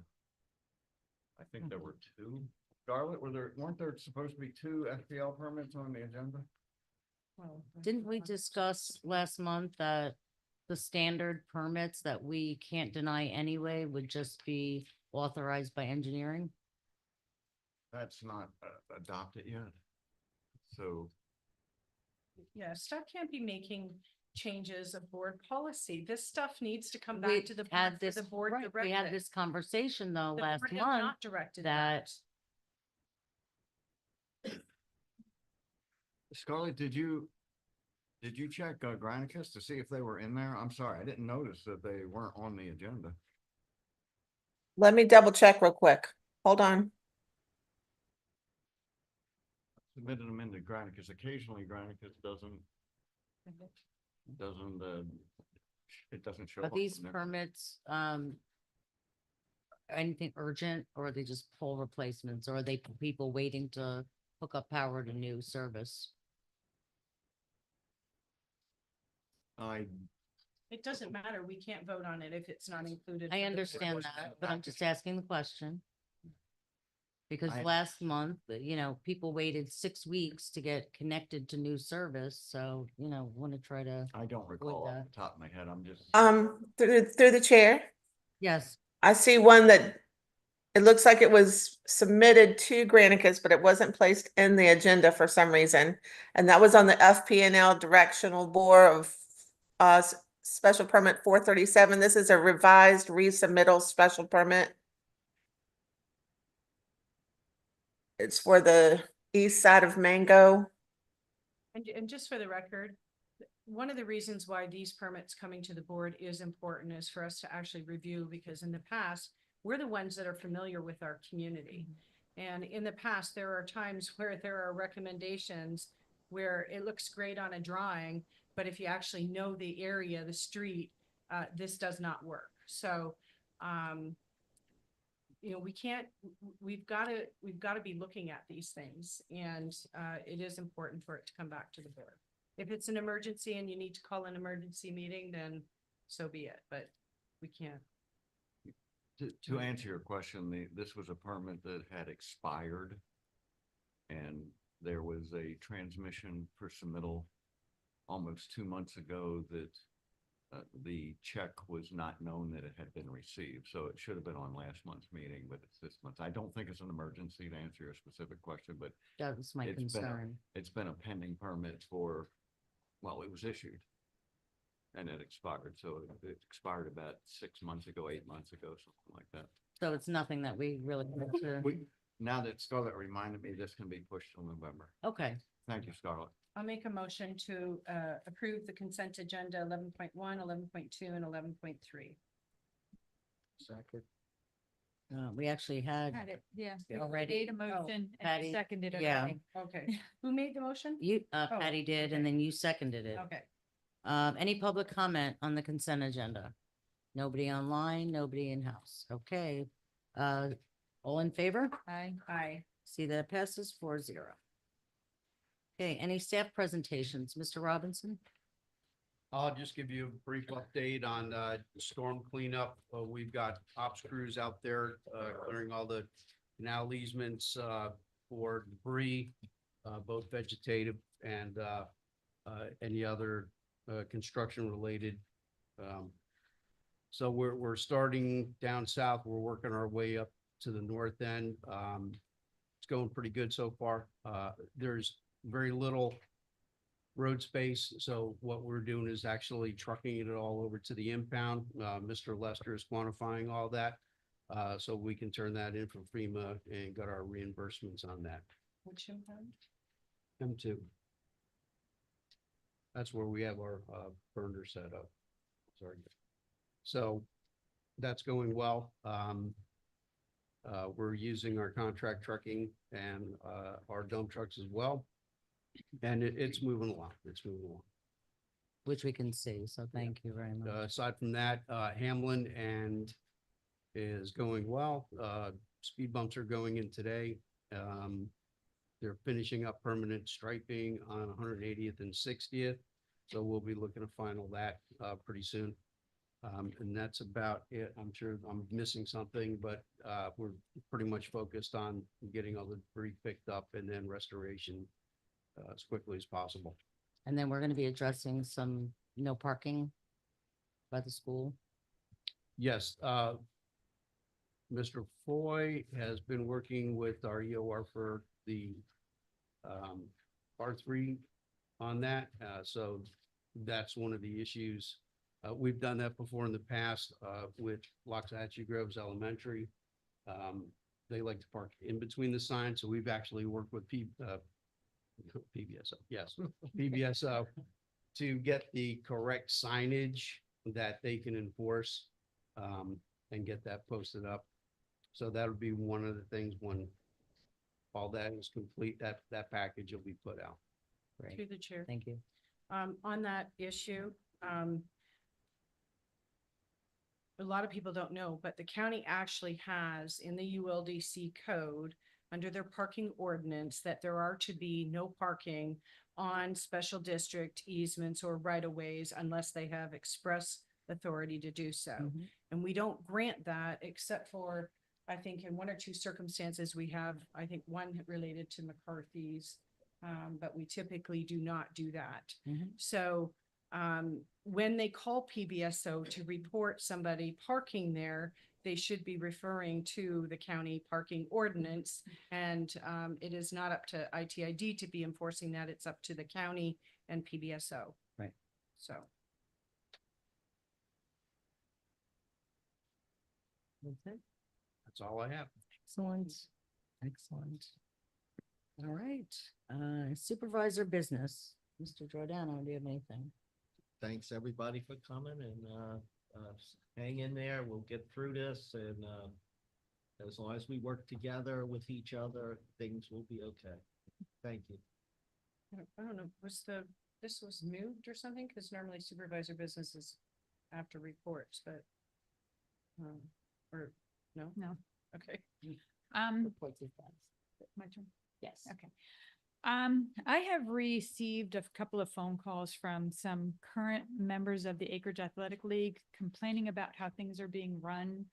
I think there were two. Scarlett, weren't there supposed to be two FPL permits on the agenda? Well, Didn't we discuss last month that the standard permits that we can't deny anyway would just be authorized by engineering? That's not adopted yet. So Yeah, staff can't be making changes of board policy. This stuff needs to come We back to the had board for this, the board right, we had directed. this conversation though The last board has month not directed that Scarlett, did you check Granicus to see if they were in there? I'm sorry, I didn't notice that they weren't on the agenda. Let me double check real quick. Hold on. Submitted them into Granicus. Occasionally Granicus it doesn't show are up. these on there. permits, anything urgent, or are they just pole replacements, or are they people waiting to hook up power to new service? It doesn't matter. We can't vote on it if it's not included. I for the understand board. that, but I'm just asking the question. Because I- last month, people waited 6 weeks to get connected to new service, so, want to try to, I don't recall off that. the top of my head. I'm just. Through the chair, yes, I see one that it looks like it was submitted to Granicus, but it wasn't placed in the agenda for some reason. And that was on the FP&L Directional Board of Special Permit 437. This is a revised resubmittal special permit. It's for the east side of Mango. And just for the record, one of the reasons why these permits coming to the board is important is for us to actually review, because in the past, we're the ones that are familiar with our community. And in the past, there are times where there are recommendations where it looks great on a drawing, but if you actually know the area, the street, this does not work. So, you know, we can't, we've got to be looking at these things, and it is important for it to come back to the board. If it's an emergency and you need to call an emergency meeting, then so be it, but we can't. To answer your question, this was a permit that had expired. And there was a transmission for submittal almost 2 months ago that the check was not known that it had been received. So it should have been on last month's meeting, but it's this month. I don't think it's an emergency, to answer your specific question, but That was my it's been concern. it's been a pending permit for, well, it was issued and it expired. So it expired about 6 months ago, 8 months ago, something like that. So it's nothing that we really need to, Now that Scarlett reminded me, this can be pushed till November. okay. Thank you, Scarlett. I'll make a motion to approve the consent agenda 11.1, 11.2, and 11.3. Second. We actually had, Had it, yeah. Already? Made a motion and Patty, you seconded it. yeah. already. Okay, who made the motion? you, Oh, Patty did, and okay. then you seconded it. Okay, Any public comment on the consent agenda? Nobody online, nobody in-house. Okay. All in favor? aye. See that passes 4-0. Okay, any staff presentations? Mr. Robinson? I'll just give you a brief update on storm cleanup. We've got ops crews out there clearing all the canal easements for debris, both vegetative and any other construction related. So we're starting down south. We're working our way up to the north end. It's going pretty good so far. There's very little road space. So what we're doing is actually trucking it all over to the impound. Mr. Lester is quantifying all that. So we can turn that in from FEMA and got our reimbursements on that. Which impound? M2. That's where we have our burner set up. Sorry. So that's going well. We're using our contract trucking and our dump trucks as well. And it's moving along. It's moving along. Which we can see, so thank you very much. Aside from that, Hamlin and is going well. Speed bumps are going in today. They're finishing up permanent striping on 180th and 60th. So we'll be looking to final that pretty soon. And that's about it. I'm sure I'm missing something, but we're pretty much focused on getting all the debris picked up and then restoration as quickly as possible. And then we're going to be addressing some no parking by the school. Yes, Mr. Foy has been working with our EOR for the R3 on that. So that's one of the issues. We've done that before in the past with Loxahatchee Groves Elementary. They like to park in between the signs, so we've actually worked with PBSO, yes, PBSO to get the correct signage that they can enforce and get that posted up. So that would be one of the things when all that is complete, that package will be put out. Great. Through the chair. Thank you. On that issue, a lot of people don't know, but the county actually has in the ULDC code under their parking ordinance that there are to be no parking on special district easements or right of ways unless they have express authority to do so. Mhm. And we don't grant that except for, I think in one or two circumstances, we have, I think one related to McCarthy's, but we typically do not do that. Mhm. So when they call PBSO to report somebody parking there, they should be referring to the county parking ordinance. And it is not up to ITID to be enforcing that. It's up to the county and PBSO. Right. So. That's it. That's all I have. Excellent. Excellent. All right. Supervisor business. Mr. Giordano, do you have anything? Thanks everybody for coming and hang in there. We'll get through this and As long as we work together with each other, things will be okay. Thank you. I don't know, this was moved or something? Because normally supervisor business is after reports, but. Or, no? No. Okay. Reports is done. My turn. Yes. Okay. I have received a couple of phone calls from some current members of the Acreage Athletic League complaining about how things are being run.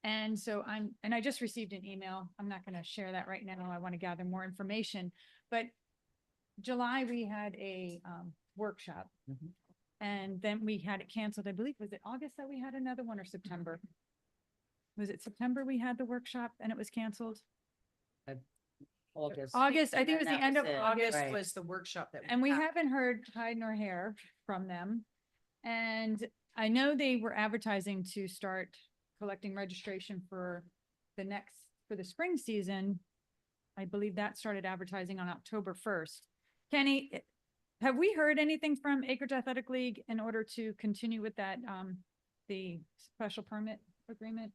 And so I just received an email. I'm not going to share that right now. I want to gather more information, but July, we had a workshop and then we had it canceled. I believe, was it August that we had another one or September? Was it September we had the workshop and it was canceled? August. August, I think it was And the that end of was it, August. right. Was the workshop that. And we had. haven't heard hide nor hair from them. And I know they were advertising to start collecting registration for the spring season. I believe that started advertising on October 1st. Kenny, have we heard anything from Acreage Athletic League in order to continue with that, the special permit agreement?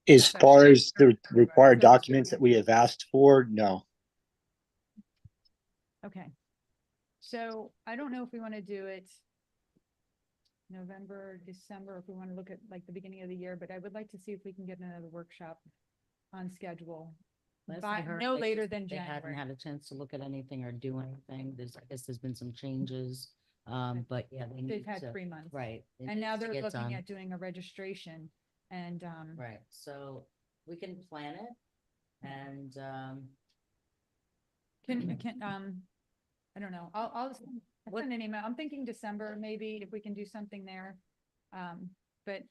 As far as the required documents that we have asked for, no. Okay. So I don't know if we want to do it November, December, if we want to look at like the beginning of the year, but I would like to see if we can get another workshop on schedule. Last By I heard, no they later just- than They hadn't January. had a chance to look at anything or do anything. I guess there's been some changes. But yeah, they They've need had to. 3 months. Right. it And now needs to they're get looking done. at doing a registration and, Right, so we can plan it and, I don't know, I'll send an email. I'm thinking December, maybe if we can do something there. But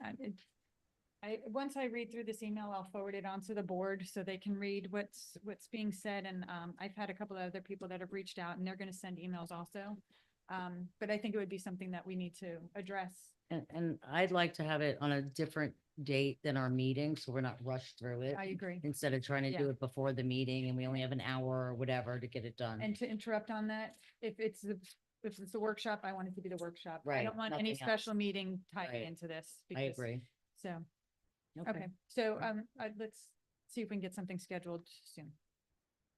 once I read through this email, I'll forward it on to the board so they can read what's being said. And, I've had a couple of other people that have reached out and they're gonna send emails also. But I think it would be something that we need to address. and I'd like to have it on a different date than our meeting, so we're not rushed through it. I agree. Instead of trying to do Yeah. it before the meeting and we only have an hour or whatever to get it done. And to interrupt on that, if it's the workshop, I want it to be the workshop. I Right, don't want any nothing else. special meeting tied Right. into this. I because- agree. So, okay, so, let's see if we can get something scheduled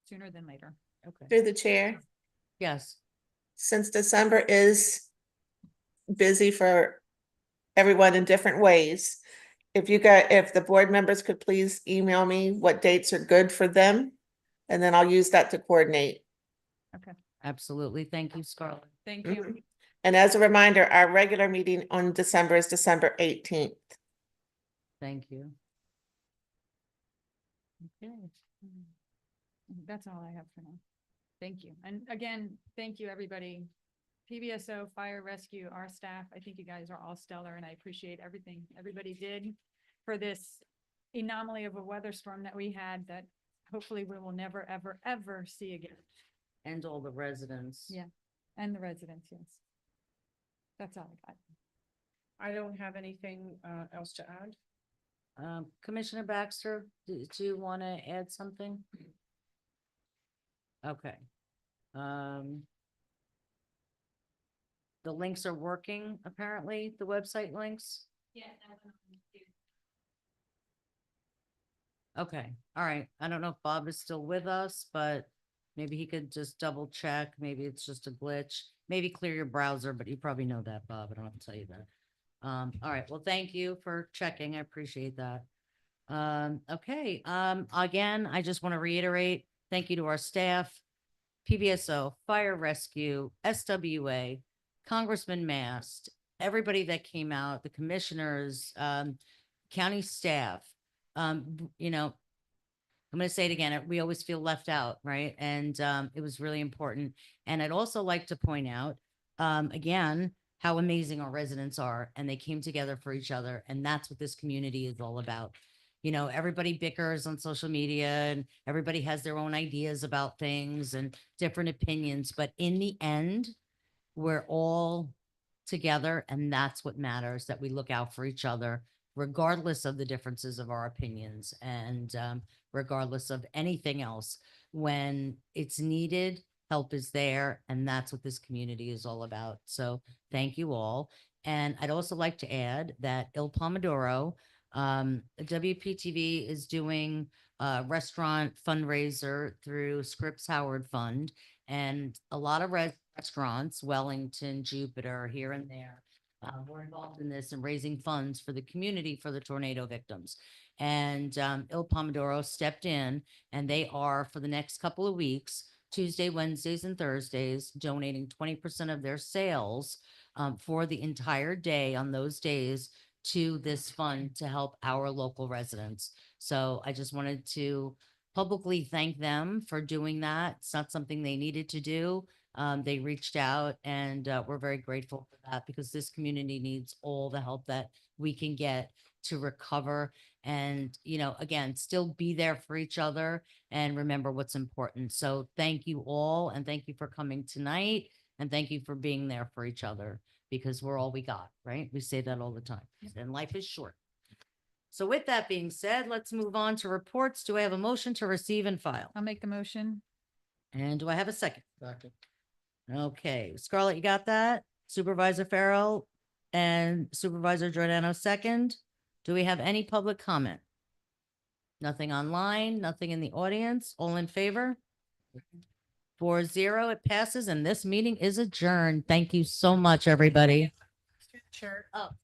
sooner than later. Okay. Through the chair, Yes, since December is busy for everyone in different ways. If the board members could please email me what dates are good for them, and then I'll use that to coordinate. Okay, absolutely. Thank you, Scarlett. thank you. Mhm. And as a reminder, our regular meeting on December is December 18th. Thank you. Okay. That's all I have for now. Thank you. And again, thank you, everybody. PBSO, fire rescue, our staff. I think you guys are all stellar and I appreciate everything everybody did for this anomaly of a weather storm that we had that hopefully we will never, ever, ever see again. And all the residents. Yeah. And the residents, yes. That's all I got. I don't have anything else to add. Commissioner Baxter, do you want to add something? Okay. The links are working, apparently, the website links. Yeah. Okay, all right. I don't know if Bob is still with us, but maybe he could just double check. Maybe it's just a glitch. Maybe clear your browser, but you probably know that, Bob. I don't have to tell you that. All right. Well, thank you for checking. I appreciate that. Okay. Again, I just want to reiterate, thank you to our staff, PBSO, Fire Rescue, SWA, Congressman Mast, everybody that came out, the commissioners, county staff. You know, I'm going to say it again. We always feel left out, right? And it was really important. And I'd also like to point out, again, how amazing our residents are, and they came together for each other. And that's what this community is all about. You know, everybody bickers on social media and everybody has their own ideas about things and different opinions. But in the end, we're all together, and that's what matters, that we look out for each other, regardless of the differences of our opinions and regardless of anything else. When it's needed, help is there, and that's what this community is all about. So thank you all. And I'd also like to add that Il Pomodoro WPTV is doing a restaurant fundraiser through Scripps Howard Fund, and a lot of restaurants, Wellington, Jupiter, here and there, were involved in this and raising funds for the community for the tornado victims. And Il Pomodoro stepped in, and they are, for the next couple of weeks, Tuesday, Wednesdays, and Thursdays, donating 20% of their sales for the entire day on those days to this fund to help our local residents. So I just wanted to publicly thank them for doing that. It's not something they needed to do. They reached out, and we're very grateful for that, because this community needs all the help that we can get to recover and, again, still be there for each other and remember what's important. So thank you all, and thank you for coming tonight, and thank you for being there for each other, because we're all we got, right? We say that all the time, and life is short. So with that being said, let's move on to reports. Do I have a motion to receive and file? I'll make the motion. And do I have a second? Second. Okay, Scarlett, you got that? Supervisor Farrell and Supervisor Giordano second. Do we have any public comment? Nothing online, nothing in the audience. All in favor? 4-0, it passes, and this meeting is adjourned. Thank you so much, everybody. Shirt up.